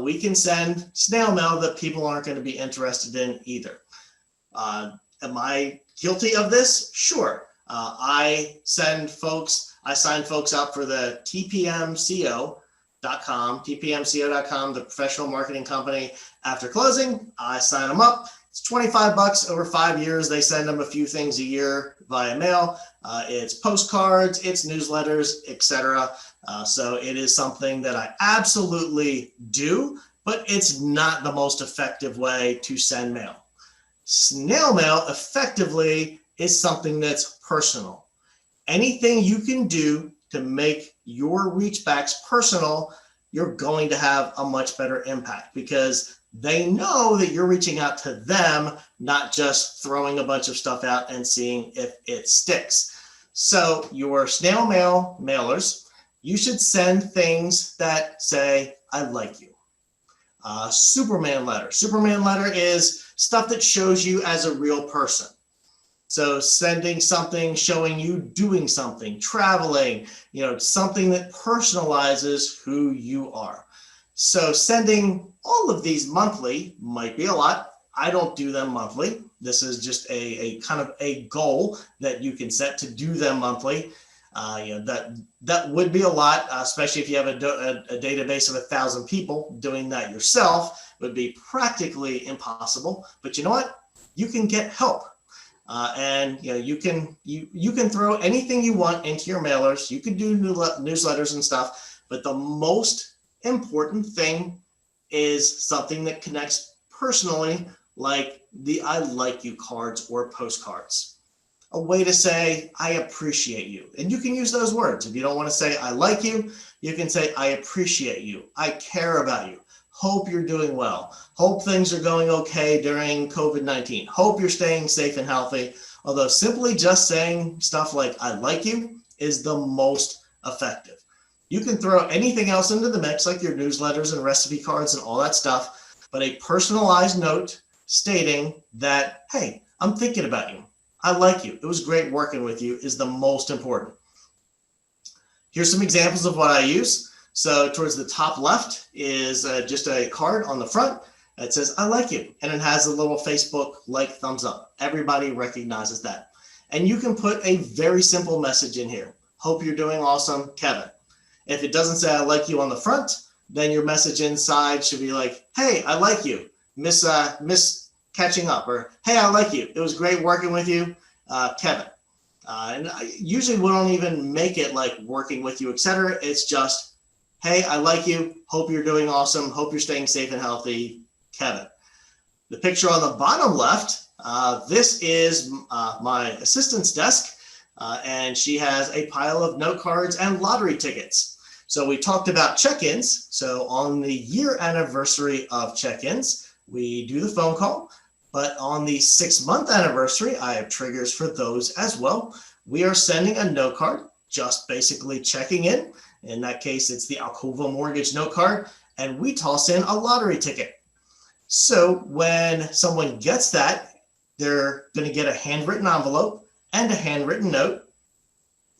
we can send snail mail that people aren't going to be interested in either. Am I guilty of this? Sure. I sign folks up for the TPMCO.com, the professional marketing company. After closing, I sign them up. It's $25 over 5 years. They send them a few things a year via mail. It's postcards, it's newsletters, etc. So it is something that I absolutely do, but it's not the most effective way to send mail. Snail mail effectively is something that's personal. Anything you can do to make your reachbacks personal, you're going to have a much better impact because they know that you're reaching out to them, not just throwing a bunch of stuff out and seeing if it sticks. So your snail mail mailers, you should send things that say, I like you. Superman letter. Superman letter is stuff that shows you as a real person. So sending something showing you doing something, traveling, something that personalizes who you are. So sending all of these monthly might be a lot. I don't do them monthly. This is just a kind of a goal that you can set to do them monthly. That would be a lot, especially if you have a database of 1,000 people. Doing that yourself would be practically impossible. But you know what? You can get help. And you can throw anything you want into your mailers. You can do newsletters and stuff, but the most important thing is something that connects personally, like the I like you cards or postcards. A way to say I appreciate you. And you can use those words. If you don't want to say I like you, you can say I appreciate you. I care about you. Hope you're doing well. Hope things are going okay during COVID-19. Hope you're staying safe and healthy. Although simply just saying stuff like I like you is the most effective. You can throw anything else into the mix, like your newsletters and recipe cards and all that stuff, but a personalized note stating that, hey, I'm thinking about you. I like you. It was great working with you is the most important. Here's some examples of what I use. So towards the top left is just a card on the front that says, I like you. And it has a little Facebook like thumbs up. Everybody recognizes that. And you can put a very simple message in here. Hope you're doing awesome, Kevin. If it doesn't say I like you on the front, then your message inside should be like, hey, I like you. Miss catching up, or hey, I like you. It was great working with you, Kevin. And usually we don't even make it like working with you, etc. It's just, hey, I like you. Hope you're doing awesome. Hope you're staying safe and healthy, Kevin. The picture on the bottom left, this is my assistant's desk, and she has a pile of note cards and lottery tickets. So we talked about check-ins. So on the year anniversary of check-ins, we do the phone call. But on the 6-month anniversary, I have triggers for those as well. We are sending a note card, just basically checking in. In that case, it's the ALCOVA mortgage note card, and we toss in a lottery ticket. So when someone gets that, they're going to get a handwritten envelope and a handwritten note.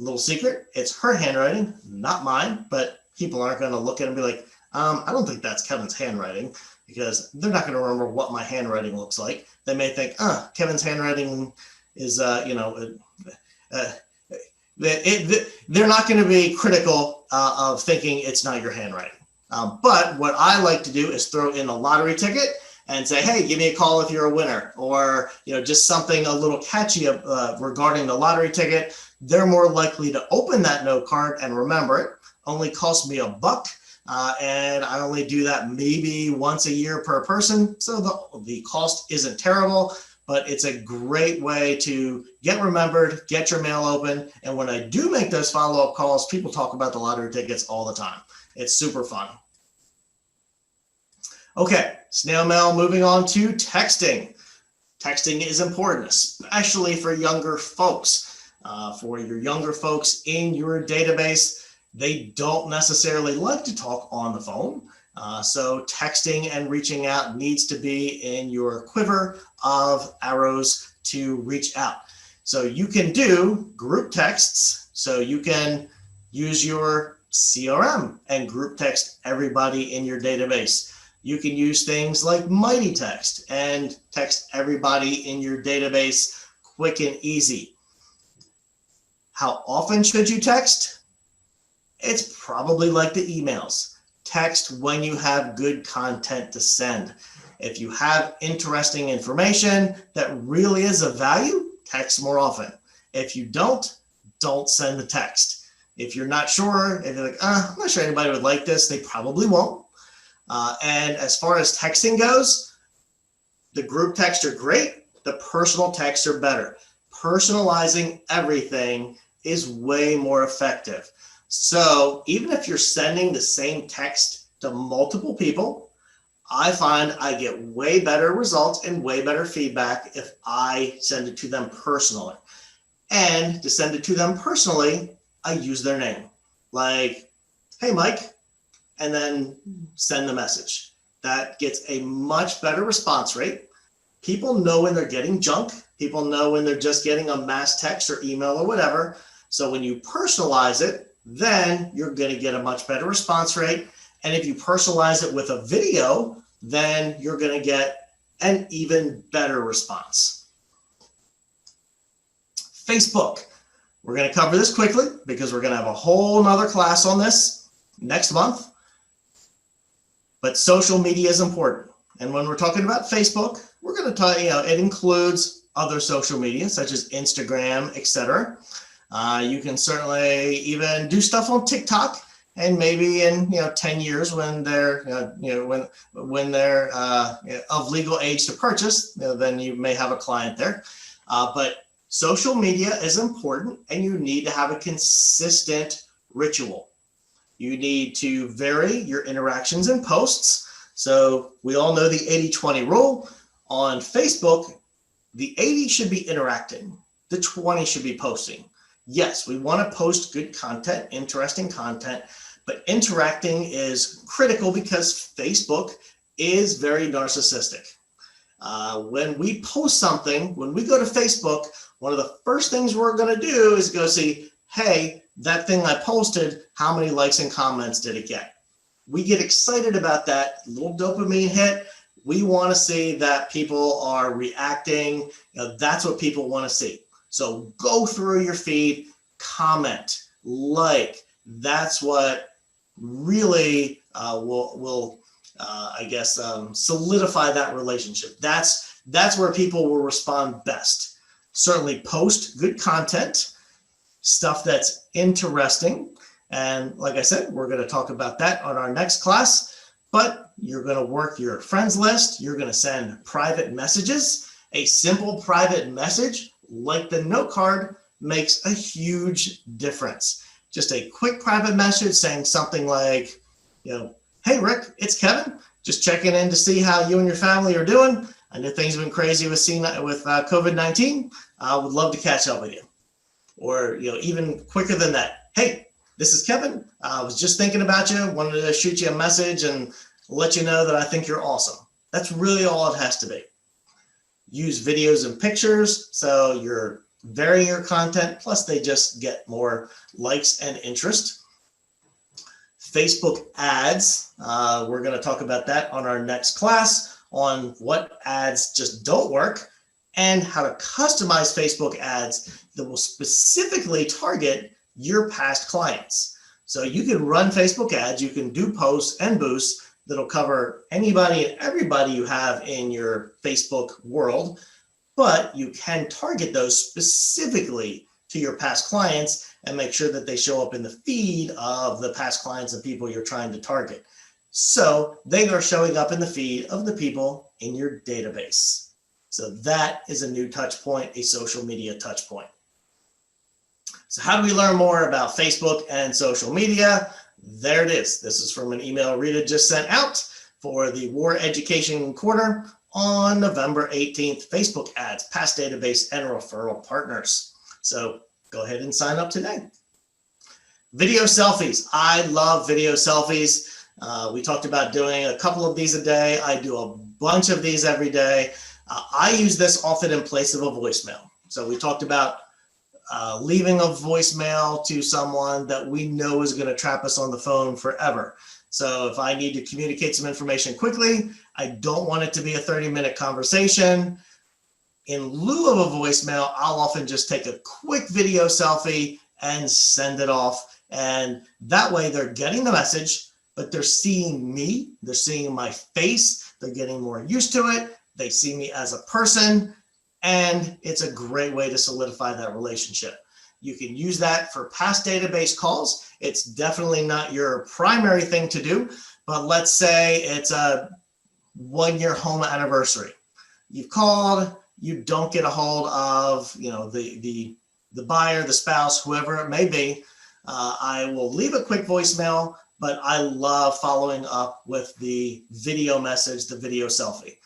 Little secret, it's her handwriting, not mine, but people aren't going to look at it and be like, I don't think that's Kevin's handwriting, because they're not going to remember what my handwriting looks like. They may think, Kevin's handwriting is, they're not going to be critical of thinking it's not your handwriting. But what I like to do is throw in a lottery ticket and say, hey, give me a call if you're a winner, or just something a little catchy regarding the lottery ticket. They're more likely to open that note card and remember it. Only costs me $1. And I only do that maybe once a year per person. So the cost isn't terrible, but it's a great way to get remembered, get your mail open. And when I do make those follow-up calls, people talk about the lottery tickets all the time. It's super fun. Okay, snail mail, moving on to texting. Texting is important, especially for younger folks. For your younger folks in your database, they don't necessarily like to talk on the phone. So texting and reaching out needs to be in your quiver of arrows to reach out. So you can do group texts. So you can use your CRM and group text everybody in your database. You can use things like Mighty Text and text everybody in your database quick and easy. How often should you text? It's probably like the emails. Text when you have good content to send. If you have interesting information that really is of value, text more often. If you don't send the text. If you're not sure, if you're like, I'm not sure anybody would like this, they probably won't. And as far as texting goes, the group texts are great. The personal texts are better. Personalizing everything is way more effective. So even if you're sending the same text to multiple people, I find I get way better results and way better feedback if I send it to them personally. And to send it to them personally, I use their name. Like, hey, Mike, and then send the message. That gets a much better response rate. People know when they're getting junk. People know when they're just getting a mass text or email or whatever. So when you personalize it, then you're going to get a much better response rate. And if you personalize it with a video, then you're going to get an even better response. Facebook. We're going to cover this quickly because we're going to have a whole nother class on this next month. But social media is important. And when we're talking about Facebook, we're going to talk, it includes other social media such as Instagram, etc. You can certainly even do stuff on TikTok, and maybe in 10 years when they're when they're of legal age to purchase, then you may have a client there. But social media is important, and you need to have a consistent ritual. You need to vary your interactions and posts. So we all know the 80-20 rule. On Facebook, the 80 should be interacting. The 20 should be posting. Yes, we want to post good content, interesting content, but interacting is critical because Facebook is very narcissistic. When we post something, when we go to Facebook, one of the first things we're going to do is go see, hey, that thing I posted, how many likes and comments did it get? We get excited about that little dopamine hit. We want to see that people are reacting. That's what people want to see. So go through your feed, comment, like. That's what really will solidify that relationship. That's where people will respond best. Certainly post good content. stuff that's interesting. And like I said, we're going to talk about that on our next class, but you're going to work your friends list. You're going to send private messages. A simple private message like the note card makes a huge difference. Just a quick private message saying something like, hey, Rick, it's Kevin. Just checking in to see how you and your family are doing. I know things have been crazy with COVID-19. I would love to catch up with you. Or, even quicker than that. Hey, this is Kevin. I was just thinking about you. Wanted to shoot you a message and let you know that I think you're awesome. That's really all it has to be. Use videos and pictures so you're varying your content, plus they just get more likes and interest. Facebook ads, we're going to talk about that on our next class on what ads just don't work and how to customize Facebook ads that will specifically target your past clients. So you can run Facebook ads, you can do posts and boosts that'll cover anybody and everybody you have in your Facebook world, but you can target those specifically to your past clients and make sure that they show up in the feed of the past clients and people you're trying to target. So they are showing up in the feed of the people in your database. So that is a new touch point, a social media touch point. So how do we learn more about Facebook and social media? There it is. This is from an email Rita just sent out for the War Education Corner on November 18th, Facebook ads, past database, and referral partners. So go ahead and sign up today. Video selfies. I love video selfies. We talked about doing a couple of these a day. I do a bunch of these every day. I use this often in place of a voicemail. So we talked about leaving a voicemail to someone that we know is going to trap us on the phone forever. So if I need to communicate some information quickly, I don't want it to be a 30-minute conversation. In lieu of a voicemail, I'll often just take a quick video selfie and send it off. And that way they're getting the message, but they're seeing me, they're seeing my face, they're getting more used to it. They see me as a person, and it's a great way to solidify that relationship. You can use that for past database calls. It's definitely not your primary thing to do, but let's say it's a 1-year home anniversary. You've called, you don't get a hold of, the buyer, the spouse, whoever it may be. I will leave a quick voicemail, but I love following up with the video message, the video selfie.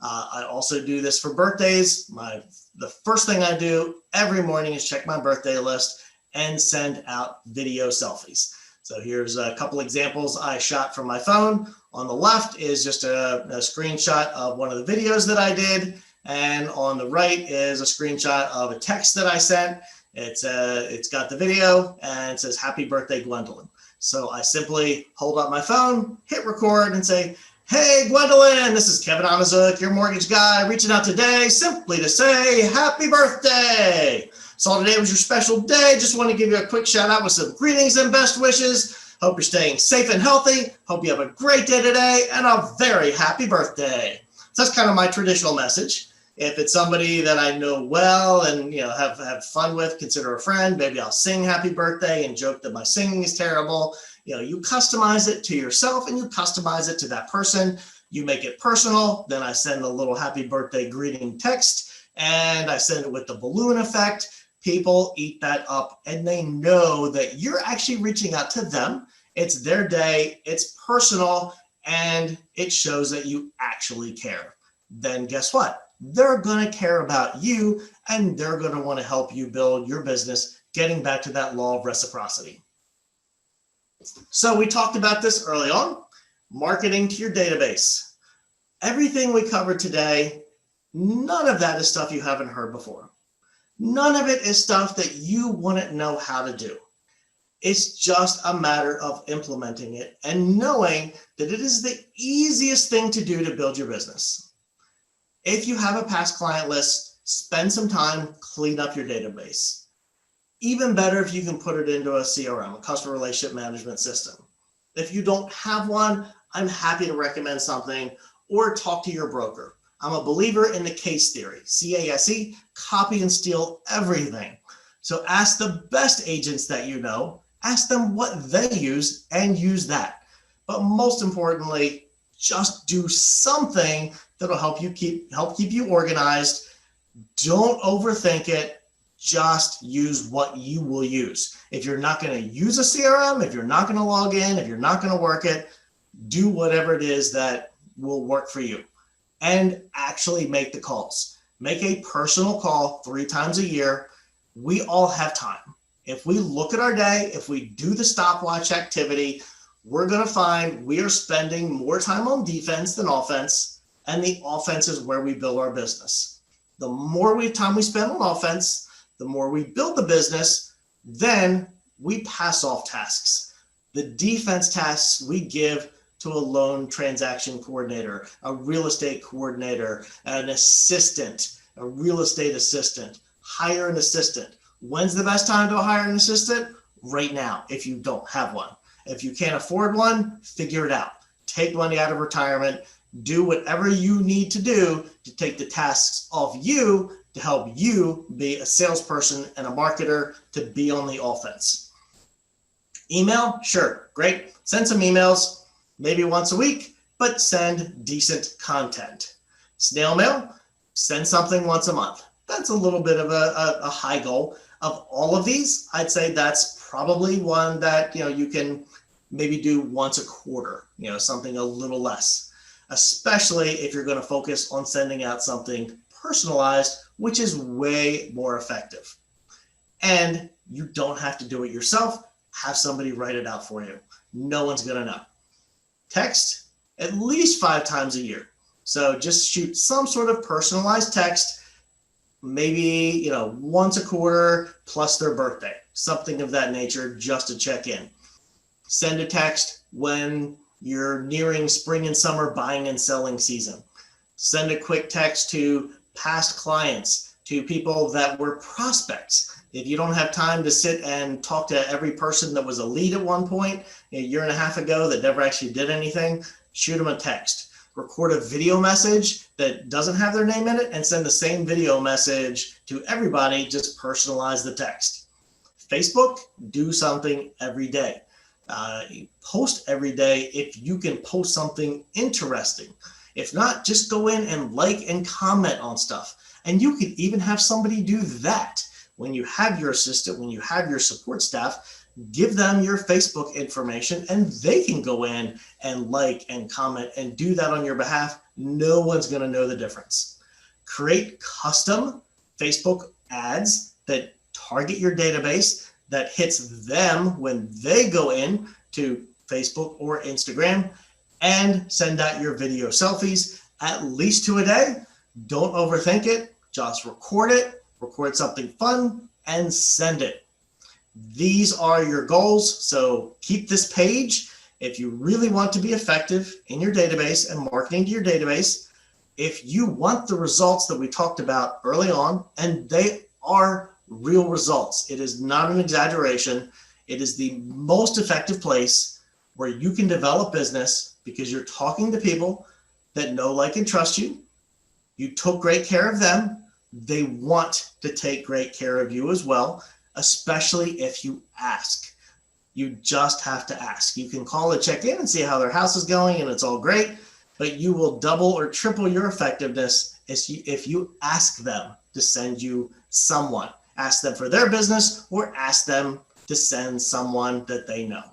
I also do this for birthdays. The first thing I do every morning is check my birthday list and send out video selfies. So here's a couple examples I shot from my phone. On the left is just a screenshot of one of the videos that I did. And on the right is a screenshot of a text that I sent. It's got the video and it says, "Happy birthday, Gwendolyn." So I simply hold up my phone, hit record and say, "Hey, Gwendolyn, this is Kevin Onizuk, your mortgage guy, reaching out today simply to say happy birthday. Saw today was your special day. Just want to give you a quick shout out with some greetings and best wishes. Hope you're staying safe and healthy. Hope you have a great day today and a very happy birthday." So that's kind of my traditional message. If it's somebody that I know well and have fun with, consider a friend, maybe I'll sing happy birthday and joke that my singing is terrible. You customize it to yourself and you customize it to that person. You make it personal. Then I send a little happy birthday greeting text and I send it with the balloon effect. People eat that up and they know that you're actually reaching out to them. It's their day, it's personal, and it shows that you actually care. Then guess what? They're going to care about you and they're going to want to help you build your business, getting back to that law of reciprocity. So we talked about this early on, marketing to your database. Everything we covered today, none of that is stuff you haven't heard before. None of it is stuff that you wouldn't know how to do. It's just a matter of implementing it and knowing that it is the easiest thing to do to build your business. If you have a past client list, spend some time, clean up your database. Even better if you can put it into a CRM, a customer relationship management system. If you don't have one, I'm happy to recommend something or talk to your broker. I'm a believer in the case theory, CASE, copy and steal everything. So ask the best agents that you know, ask them what they use and use that. But most importantly, just do something that'll help keep you organized. Don't overthink it. Just use what you will use. If you're not going to use a CRM, if you're not going to log in, if you're not going to work it, do whatever it is that will work for you and actually make the calls. Make a personal call 3 times a year. We all have time. If we look at our day, if we do the stopwatch activity, we're going to find we are spending more time on defense than offense, and the offense is where we build our business. The more time we spend on offense, the more we build the business, then we pass off tasks. The defense tasks we give to a loan transaction coordinator, a real estate coordinator, an assistant, a real estate assistant. Hire an assistant. When's the best time to hire an assistant? Right now, if you don't have one. If you can't afford one, figure it out. Take money out of retirement. Do whatever you need to do to take the tasks off you to help you be a salesperson and a marketer to be on the offense. Email, sure, great. Send some emails, maybe once a week, but send decent content. Snail mail, send something once a month. That's a little bit of a high goal. Of all of these, I'd say that's probably one that you can maybe do once a quarter, something a little less, especially if you're going to focus on sending out something personalized, which is way more effective. And you don't have to do it yourself. Have somebody write it out for you. No one's going to know. Text at least 5 times a year. So just shoot some sort of personalized text, maybe once a quarter plus their birthday, something of that nature, just to check in. Send a text when you're nearing spring and summer buying and selling season. Send a quick text to past clients, to people that were prospects. If you don't have time to sit and talk to every person that was a lead at one point a year and a half ago that never actually did anything, shoot them a text. Record a video message that doesn't have their name in it and send the same video message to everybody. Just personalize the text. Facebook, do something every day. Post every day if you can post something interesting. If not, just go in and like and comment on stuff. And you could even have somebody do that. When you have your assistant, when you have your support staff, give them your Facebook information and they can go in and like and comment and do that on your behalf. No one's going to know the difference. Create custom Facebook ads that target your database, that hits them when they go in to Facebook or Instagram, and send out your video selfies, at least 2 a day. Don't overthink it. Just record it, record something fun, and send it. These are your goals. So keep this page. If you really want to be effective in your database and marketing to your database, if you want the results that we talked about early on, and they are real results, it is not an exaggeration. It is the most effective place where you can develop business because you're talking to people that know, like, and trust you. You took great care of them. They want to take great care of you as well, especially if you ask. You just have to ask. You can call and check in and see how their house is going, and it's all great, but you will double or triple your effectiveness if you ask them to send you someone. Ask them for their business or ask them to send someone that they know.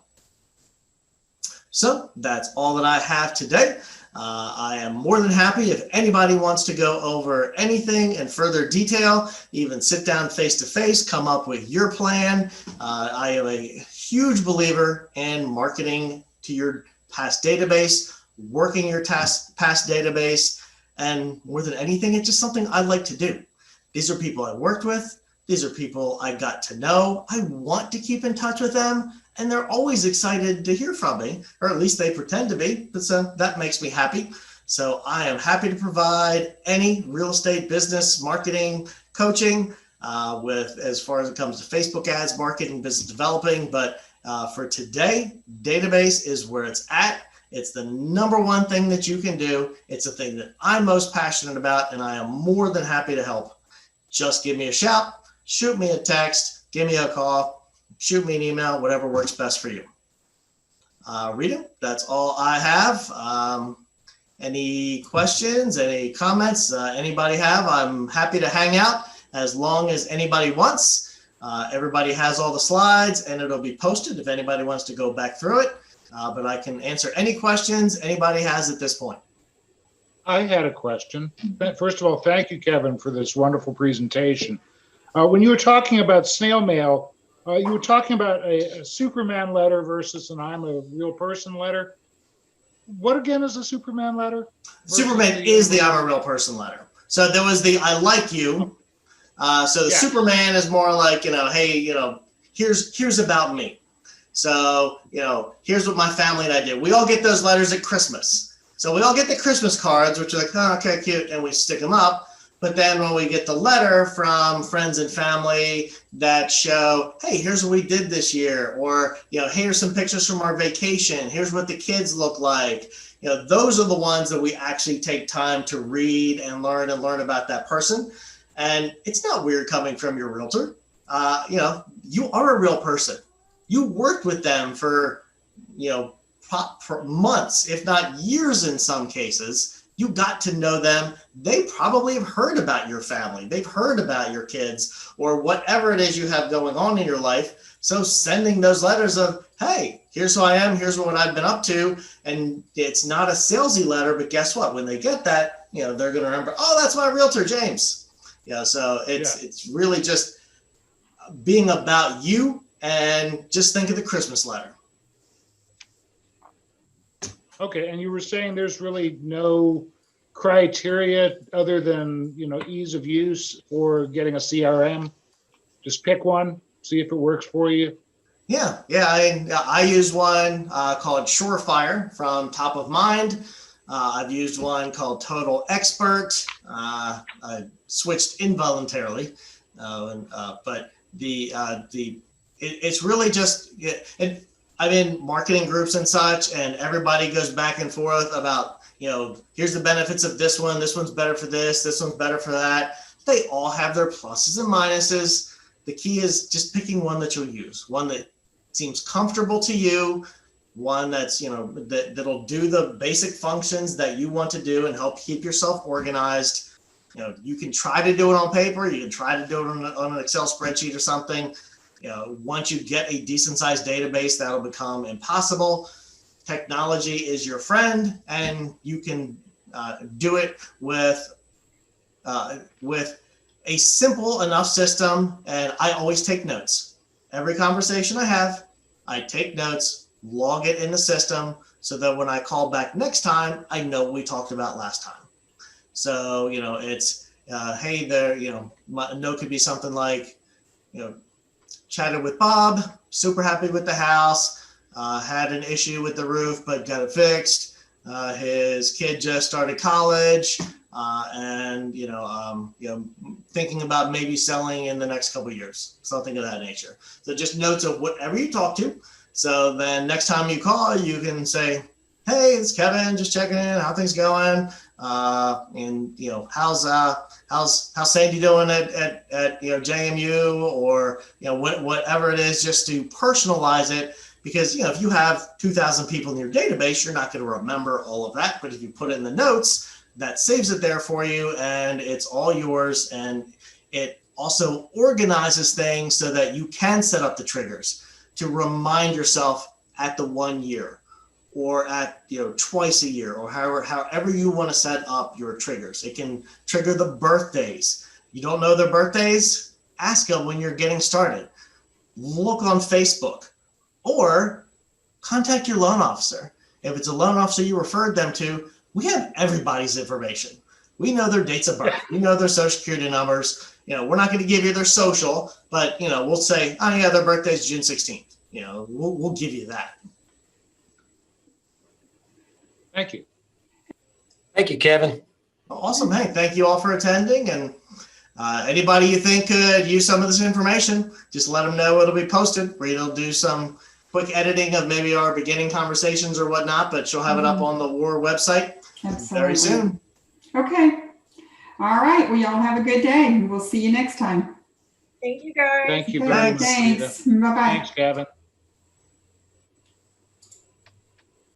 So that's all that I have today. I am more than happy if anybody wants to go over anything in further detail, even sit down face-to-face, come up with your plan. I am a huge believer in marketing to your past database, working your past database, and more than anything, it's just something I like to do. These are people I worked with. These are people I got to know. I want to keep in touch with them, and they're always excited to hear from me, or at least they pretend to be, but so that makes me happy. So I am happy to provide any real estate business marketing coaching with as far as it comes to Facebook ads, marketing, business developing. But for today, database is where it's at. It's the number one thing that you can do. It's the thing that I'm most passionate about, and I am more than happy to help. Just give me a shout, shoot me a text, give me a call, shoot me an email, whatever works best for you. Rita, that's all I have. Any questions, any comments anybody have? I'm happy to hang out as long as anybody wants. Everybody has all the slides and it'll be posted if anybody wants to go back through it. But I can answer any questions anybody has at this point. I had a question. First of all, thank you, Kevin, for this wonderful presentation. When you were talking about snail mail, you were talking about a Superman letter versus an I'm a real person letter. What again is a Superman letter? Superman is the I'm a real person letter. So there was the I like you. So the Superman is more like, hey, here's about me. So, here's what my family and I did. We all get those letters at Christmas. So we all get the Christmas cards, which are like, oh, okay, cute, and we stick them up. But then when we get the letter from friends and family that show, hey, here's what we did this year, or, here's some pictures from our vacation. Here's what the kids look like. Those are the ones that we actually take time to read and learn about that person. And it's not weird coming from your realtor. You are a real person. You worked with them for, for months, if not years in some cases. You got to know them. They probably have heard about your family. They've heard about your kids or whatever it is you have going on in your life. So sending those letters of, hey, here's who I am. Here's what I've been up to. And it's not a salesy letter, but guess what? When they get that, they're going to remember, oh, that's my realtor, James. So it's really just being about you, and just think of the Christmas letter. Okay, and you were saying there's really no criteria other than, ease of use for getting a CRM. Just pick one, see if it works for you. Yeah. I use one called Surefire from Top of Mind. I've used one called Total Expert. I switched involuntarily, but it's really just. I'm in marketing groups and such, and everybody goes back and forth about, here's the benefits of this one's better for this one's better for that. They all have their pluses and minuses. The key is just picking one that you'll use, one that seems comfortable to you, one that's, that'll do the basic functions that you want to do and help keep yourself organized. You can try to do it on paper, you can try to do it on an Excel spreadsheet or something. Once you get a decent sized database, that'll become impossible. Technology is your friend, and you can do it with a simple enough system. And I always take notes. Every conversation I have, I take notes, log it in the system, so that when I call back next time, I know what we talked about last time. So, it's, hey there, a note could be something like, chatted with Bob, super happy with the house, had an issue with the roof, but got it fixed. His kid just started college, and, thinking about maybe selling in the next couple of years, something of that nature. So just notes of whatever you talk to. So then next time you call, you can say, hey, it's Kevin, just checking in, how things going? And how's Sandy doing at JMU, or whatever it is, just to personalize it, because if you have 2,000 people in your database, you're not going to remember all of that. But if you put it in the notes, that saves it there for you, and it's all yours. And it also organizes things so that you can set up the triggers to remind yourself at the 1 year, or at twice a year, or however you want to set up your triggers. It can trigger the birthdays. You don't know their birthdays? Ask them when you're getting started. Look on Facebook, or contact your loan officer. If it's a loan officer you referred them to, we have everybody's information. We know their dates of birth. We know their social security numbers. We're not going to give you their social, but we'll say, oh yeah, their birthday is June 16th. We'll give you that. Thank you. Thank you, Kevin. Awesome. Hey, thank you all for attending. And anybody you think could use some of this information, just let them know it'll be posted. Rita will do some quick editing of maybe our beginning conversations or whatnot, but she'll have it up on the WAR website very soon. Okay. All right. Well, y'all have a good day. We'll see you next time. Thank you, guys. Thank you Okay, very much, Rita. thanks. Bye-bye. Thanks, Kevin.